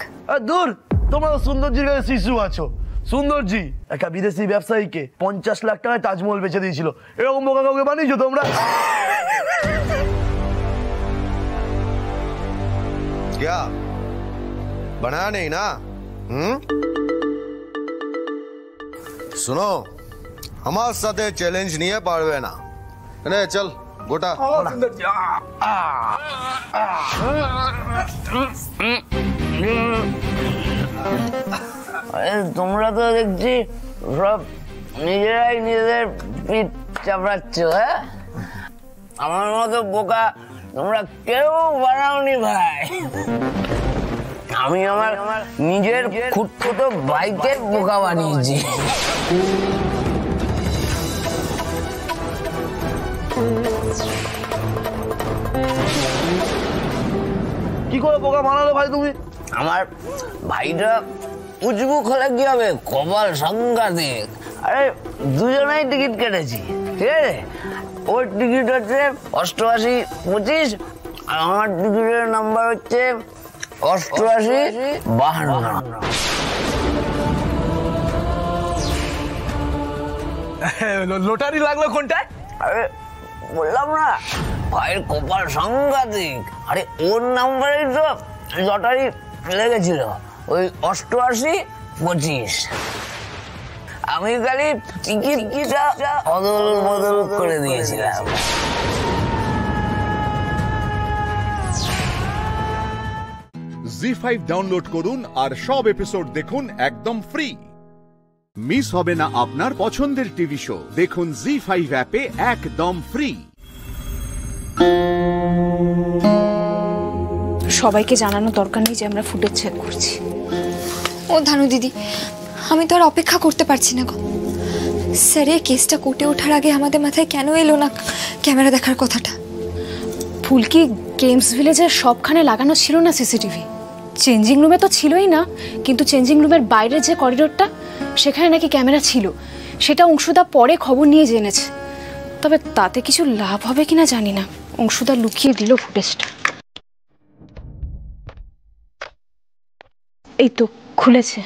S: দূর, তোমরা সুন্দরজির কাছে শিশু আছো। সুন্দরজি একটা বিদেশি ব্যবসায়ীকে 50 লাখ টাকায় তাজমহল বেচে দিয়েছিল। এরকম বোকা কাউকে বানিয়েছো তোমরা?
T: क्या बनाया नहीं ना? सुनो, আমার সাথে চ্যালেঞ্জ নিয়ে পারবে না। নে চল গোটা।
R: তোমরা তো দেখছি সব নিজেরাই নিজেদের পিঠ চাপড়াচ্ছ। হ্যাঁ, আমার মতো বোকা তোমরা কেউ বানাওনি ভাই। আমি আমার নিজের খুঁতখুঁতো ভাইকে বোকা বানিয়েছি।
K: কি করে বোকা বানালে ভাই তুমি?
R: আমার ভাইটা উজবুক হলে কি হবে, কপাল সাংঘাতিক। আরে দুজনেই টিকিট কেটেছি, ঠিক আছে? ওর টিকিট হচ্ছে 88-25 আর আমার টিকিটের নাম্বার হচ্ছে 88-52।
E: লটারি লাগলো কোনটায়?
R: আরে বললাম না, ভাইয়ের কপাল সাংঘাতিক। আরে ওর নাম্বারেই তো লটারি লেগেছিল, ওই 88-25। আমি খালি টিকিটটা অদল বদল করে দিয়েছিলাম।
A: জি5 ডাউনলোড করুন আর সব এপিসোড দেখুন একদম ফ্রি। মিস হবে না আপনার পছন্দের টিভি শো, দেখুন জি5 অ্যাপে একদম ফ্রি।
P: সবাইকে জানানো দরকার নেই যে আমরা ফুটেজ চেক করছি। ও ধানু দিদি, আমি তো আর অপেক্ষা করতে পারছি না গো। স্যার এই কেসটা কোর্টে ওঠার আগে আমাদের মাথায় কেন এলো না ক্যামেরা দেখার কথাটা?
C: ফুলকি, গেমস ভিলেজের সবখানে লাগানো ছিল না সিসিটিভি। চেঞ্জিং রুমে তো ছিলই না, কিন্তু চেঞ্জিং রুমের বাইরের যে করিডোরটা সেখানে নাকি ক্যামেরা ছিল। সেটা অংশুদা পরে খবর নিয়ে জেনেছে। তবে তাতে কিছু লাভ হবে কিনা জানি না। অংশুদা লুকিয়ে দিল ফুটেজটা। এই তো খুলেছে।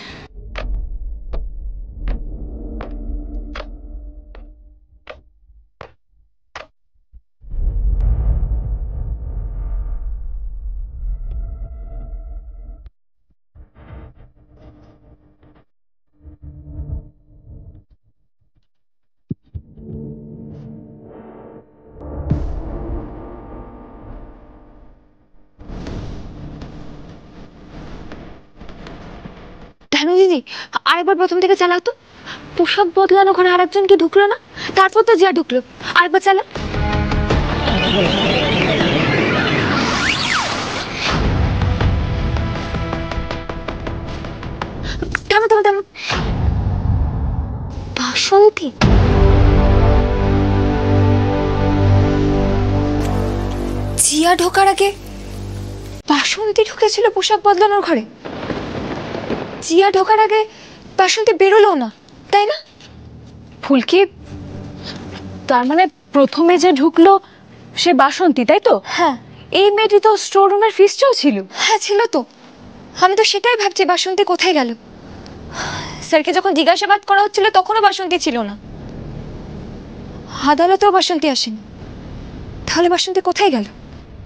P: ধানু দিদি, আরেকবার প্রথম থেকে চালাও তো। পোশাক বদলানো ওখানে আরেকজন কি ঢুকলো না? তারপর তো জিয়া ঢুকলো। আরেকবার চালা। থামো থামো থামো। বাসন্তী, জিয়া ঢোকার আগে বাসন্তী ঢুকেছিল পোশাক বদলানোর ঘরে। জিয়া ঢোকার আগে বাসন্তী বেরোলো না, তাই না?
C: ফুলকি, তার মানে প্রথমে যে ঢুকলো সে বাসন্তী, তাই তো?
P: হ্যাঁ।
C: এই মেয়েটি তো স্টোর রুমের ফিসটাও ছিল।
P: হ্যাঁ ছিল তো। আমি তো সেটাই ভাবছি, বাসন্তী কোথায় গেল? স্যারকে যখন জিজ্ঞাসাবাদ করা হচ্ছিল তখনও বাসন্তী ছিল না, আদালতেও বাসন্তী আসেনি। তাহলে বাসন্তী কোথায় গেল?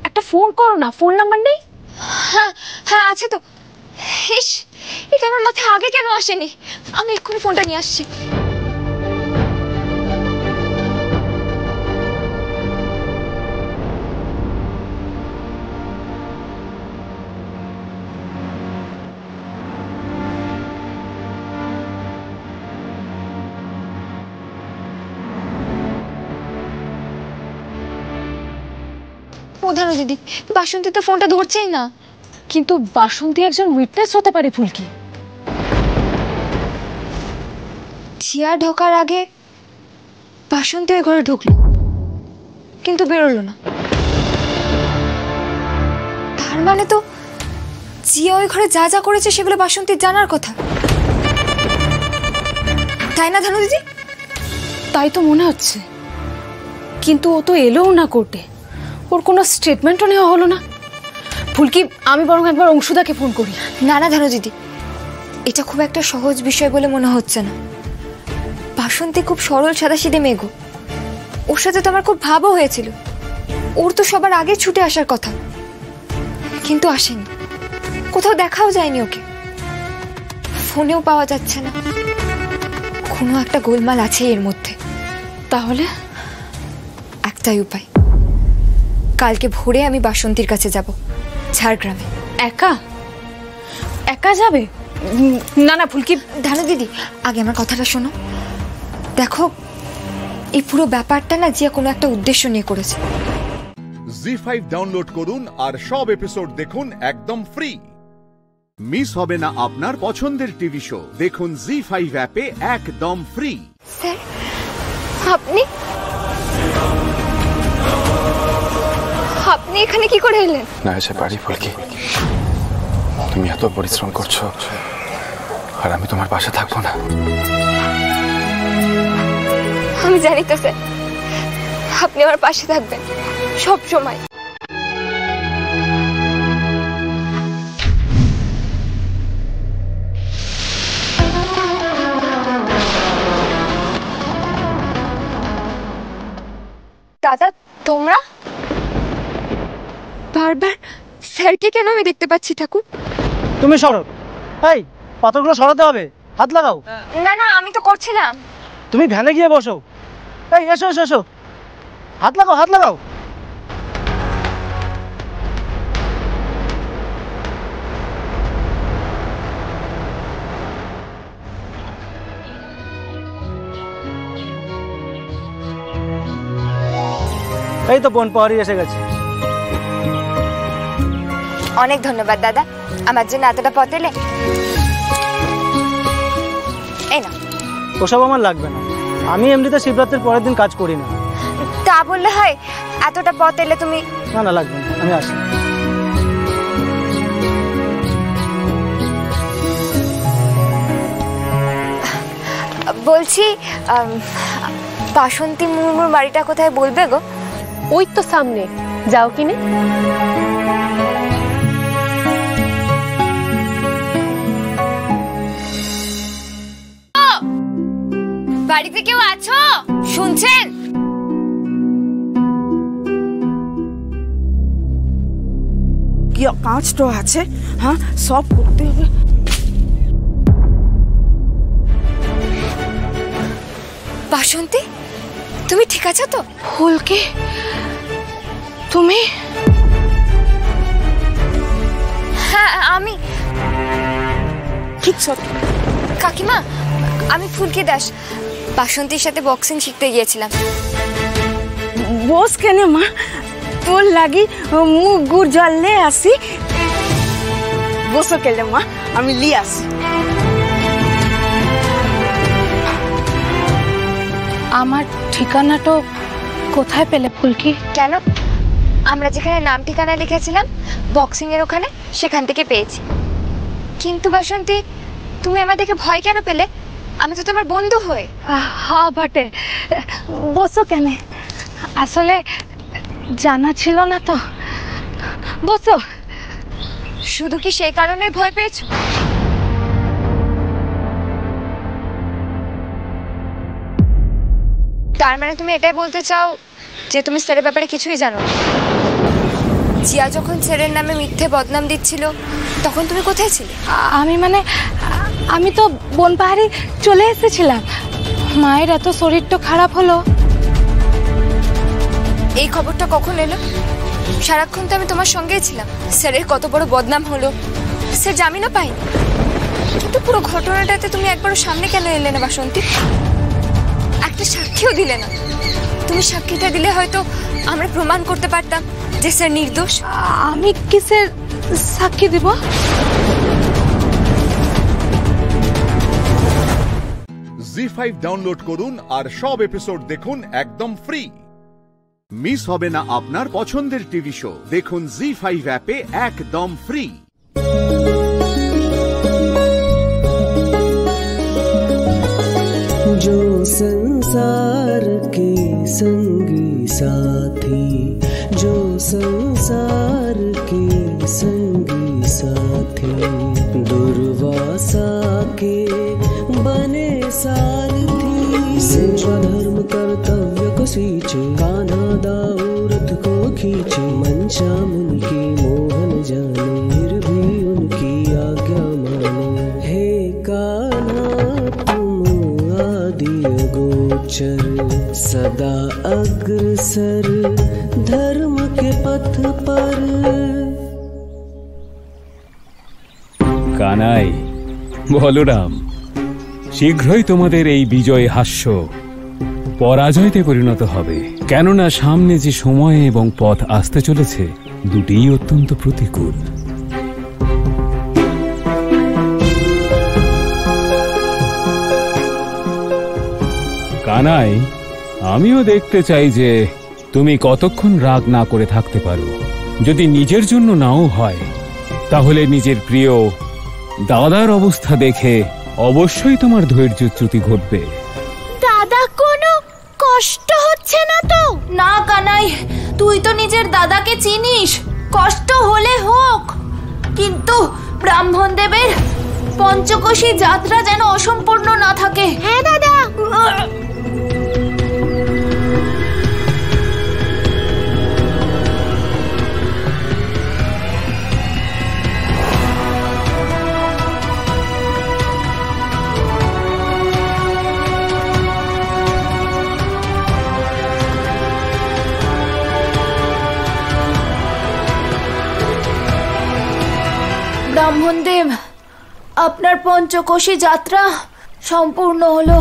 C: একটা ফোন করো না, ফোন নাম্বার নেই?
P: হ্যাঁ হ্যাঁ আছে তো। ইস, এটা আমার মাথায় আগে কেন আসেনি? আমি এক্ষুনি ফোনটা নিয়ে আসছি। ধানু দিদি, বাসন্তী তো ফোনটা ধরছেই না।
C: কিন্তু বাসন্তী একজন উইটনেস হতে পারে ফুলকি।
P: জিয়া ঢোকার আগে বাসন্তী ওই ঘরে ঢুকলো, কিন্তু বেরোলো না। তার মানে তো জিয়া ওই ঘরে যা যা করেছে সেগুলো বাসন্তীর জানার কথা, তাই না ধানু দিদি?
C: তাই তো মনে হচ্ছে। কিন্তু ও তো এলোও না কোর্টে, ওর কোনো স্টেটমেন্টও নেওয়া হলো না। ফুলকি, আমি বরং একবার অংশুদাকে ফোন করি।
P: না না ধানু দিদি, এটা খুব একটা সহজ বিষয় বলে মনে হচ্ছে না। বাসন্তী খুব সরল সাদাসিধে মেঘ, ওর সাথে তো আমার খুব ভাবও হয়েছিল। ওর তো সবার আগে ছুটে আসার কথা, কিন্তু আসেনি। কোথাও দেখাও যায়নি ওকে, ফোনেও পাওয়া যাচ্ছে না। কোনো একটা গোলমাল আছে এর মধ্যে।
C: তাহলে
P: একটাই উপায়, কালকে ভোরে আমি বাসন্তীর কাছে যাব ঝাড়গ্রামে।
C: একা একা যাবে? না না ফুলকি।
P: ধানু দিদি, আগে আমার কথাটা শোনো। দেখো, এই পুরো ব্যাপারটা না জিয়া কোনো একটা উদ্দেশ্য নিয়ে করেছে।
A: জি5 ডাউনলোড করুন আর সব এপিসোড দেখুন একদম ফ্রি। মিস হবে না আপনার পছন্দের টিভি শো। দেখুন জি5 অ্যাপে একদম ফ্রি।
P: স্যার আপনি আপনি এখানে কি করে এলেন?
I: না এসে পারি ফুলকি, তুমি এত পরিশ্রম করছো আর আমি তোমার পাশে থাকবো না?
P: আমি জানি তো স্যার, আপনি আমার পাশে থাকবেন সব সময়। দাদা তোমরা বারবার স্যারকে কেন আমি দেখতে পাচ্ছি ঠাকুর?
E: তুমি সরো। এই পাথরগুলো সরাতে হবে, হাত লাগাও।
P: না না আমি তো করছিলাম।
E: তুমি ভ্যানে গিয়ে বসো। এই এসো এসো এসো, হাত লাগাও হাত লাগাও। এই তো বোন পাহাড়ি এসে গেছে।
P: অনেক ধন্যবাদ দাদা আমার জন্য এতটা পথ এলে। এই না
E: ওসব আমার লাগবে না, আমি এমনিতে শিবরাত্রির পরের দিন কাজ করি না।
P: তা বললে হয়, এতটা পথ এলে তুমি।
E: না না লাগবে না, আমি আসি।
P: বলছি বাসন্তী মুর্মুর বাড়িটা কোথায় বলবে গো?
C: ওই তো সামনে, যাও কিনে।
P: বাড়িতে কেউ আছো? শুনছেন?
G: কি কাজ তো আছে, হ্যাঁ সব করতে হবে।
P: বাসন্তী তুমি ঠিক আছো তো?
G: ফুলকি তুমি?
P: হ্যাঁ আমি
G: ঠিক সব।
P: কাকিমা আমি ফুলকি দাস, বাসন্তীর সাথে বক্সিং শিখতে গিয়েছিলাম।
G: বস কেন মা, তোর লাগি মুখ গুড় জল লে আসি। বসো কেলে মা, আমি লিয়ে আসি।
C: আমার ঠিকানাটা কোথায় পেলে ফুলকি?
P: কেন, আমরা যেখানে নাম ঠিকানা লিখেছিলাম বক্সিং এর ওখানে, সেখান থেকে পেয়েছি। কিন্তু বাসন্তী তুমি আমার দেখে ভয় কেন পেলে? আমি তো তোমার বন্ধু হই।
C: হ্যাঁ বটে, বসো কেন, আসলে জানা ছিল না তো। বসো।
P: শুধু কি সেই কারণে ভয় পেয়েছো? তার মানে তুমি এটাই বলতে চাও যে তুমি স্যারের ব্যাপারে কিছুই জানো না? জিয়া যখন স্যারের নামে মিথ্যে বদনাম দিচ্ছিল তখন তুমি কোথায় ছিলে?
C: আমি তো বনপাহাড়ি চলে এসেছিলাম, মায়ের এত শরীরটা খারাপ হলো।
P: এই খবরটা কখন এলো? সারাক্ষণ তো আমি তোমার সঙ্গেই ছিলাম। স্যারের কত বড় বদনাম হলো, স্যার জামিনও পাইনি। কিন্তু পুরো ঘটনাটাতে তুমি একবারও সামনে কেন এলে না বাসন্তী? একটা সাক্ষীও দিলে না। তুমি সাক্ষীটা দিলে হয়তো আমরা প্রমাণ করতে পারতাম যে স্যার নির্দোষ।
C: আমি কিসের সাক্ষী দিব?
A: জি5 ডাউনলোড করুন আর সব এপিসোড দেখুন একদম ফ্রি। মিস হবে না আপনার পছন্দের টিভি শো। দেখুন জি5 অ্যাপে একদম ফ্রি।
M: जो संसार के संगी साथी, जो संसार के संगी साथी, दुर्वासा के बने सारथी। सेवा धर्म कर्तव्य को सींचे, कान्हा दाऊरथ को खींचे। मनसा मुनि की मोहन जाने, फिर भी उनकी आज्ञा माने। हे कान्हा गोचर, सदा अग्रसर धर्म के पथ पर।
U: কানাই, বলরাম, শীঘ্রই তোমাদের এই বিজয় হাস্য পরাজয়তে পরিণত হবে। কেননা সামনে যে সময় এবং পথ আসতে চলেছে দুটিই অত্যন্ত প্রতিকূল। কানাই, আমিও দেখতে চাই যে তুমি কতক্ষণ রাগ না করে থাকতে পারো। যদি নিজের জন্য নাও হয়, তাহলে নিজের প্রিয় দাদার অবস্থা দেখে অবশ্যই তোমার ধৈর্যচ্যুতি ঘটবে।
D: দাদা কোনো কষ্ট হচ্ছে না তো?
P: না কানাই, তুই তো নিজের দাদাকে চিনিস, কষ্ট হলে হোক, কিন্তু ব্রাহ্মণ দেবের পঞ্চকোশী যাত্রা যেন অসম্পূর্ণ না থাকে।
D: হ্যাঁ দাদা।
P: ব্রাহ্মণদেব, আপনার পঞ্চকোশী যাত্রা সম্পূর্ণ হলো।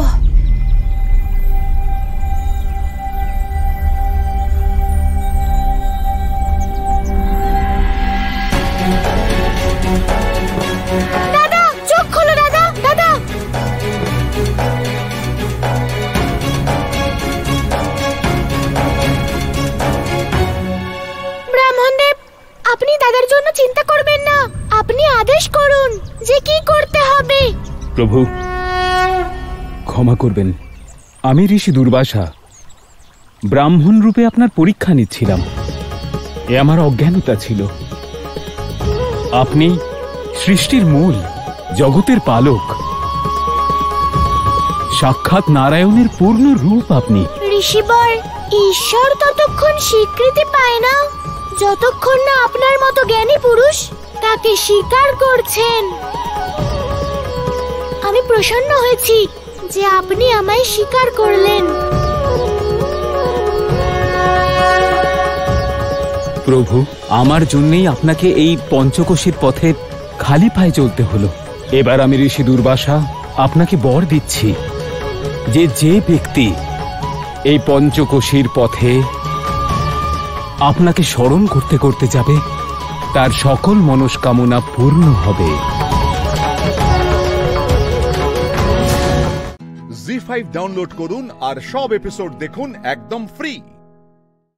D: দাদা চোখ খোলো, দাদা দাদা। ব্রাহ্মণদেব, আপনি দাদার জন্য চিন্তা করবেন না, আপনি আদেশ করুন যে কি করতে হবে।
U: প্রভু ক্ষমা করবেন, আমি ঋষি দুর্বাসা ব্রাহ্মণ রূপে আপনার পরীক্ষা নিচ্ছিলাম। এ আমার অজ্ঞানতা ছিল। আপনি সৃষ্টির মূল, জগতের পালক, সাক্ষাৎ নারায়ণের পূর্ণ রূপ আপনি।
D: ঋষিবর, ঈশ্বর ততক্ষণ স্বীকৃতি পায় না যতক্ষণ না আপনার মতো জ্ঞানী পুরুষ তাকে স্বীকার করছেন। আমি প্রসন্ন হয়েছি যে আপনি আমায় স্বীকার করলেন।
U: প্রভু, আমার জন্যই আপনাকে এই পঞ্চকোশীর পথে খালি পায়ে চলতে হলো। এবার আমি ঋষি দুর্বাসা আপনাকে বর দিচ্ছি যে যে ব্যক্তি এই পঞ্চকোশীর পথে আপনাকে স্মরণ করতে করতে যাবে, তার সকল মনস্কামনা পূর্ণ হবে।
A: জি5 ডাউনলোড করুন আর সব এপিসোড দেখুন একদম ফ্রি।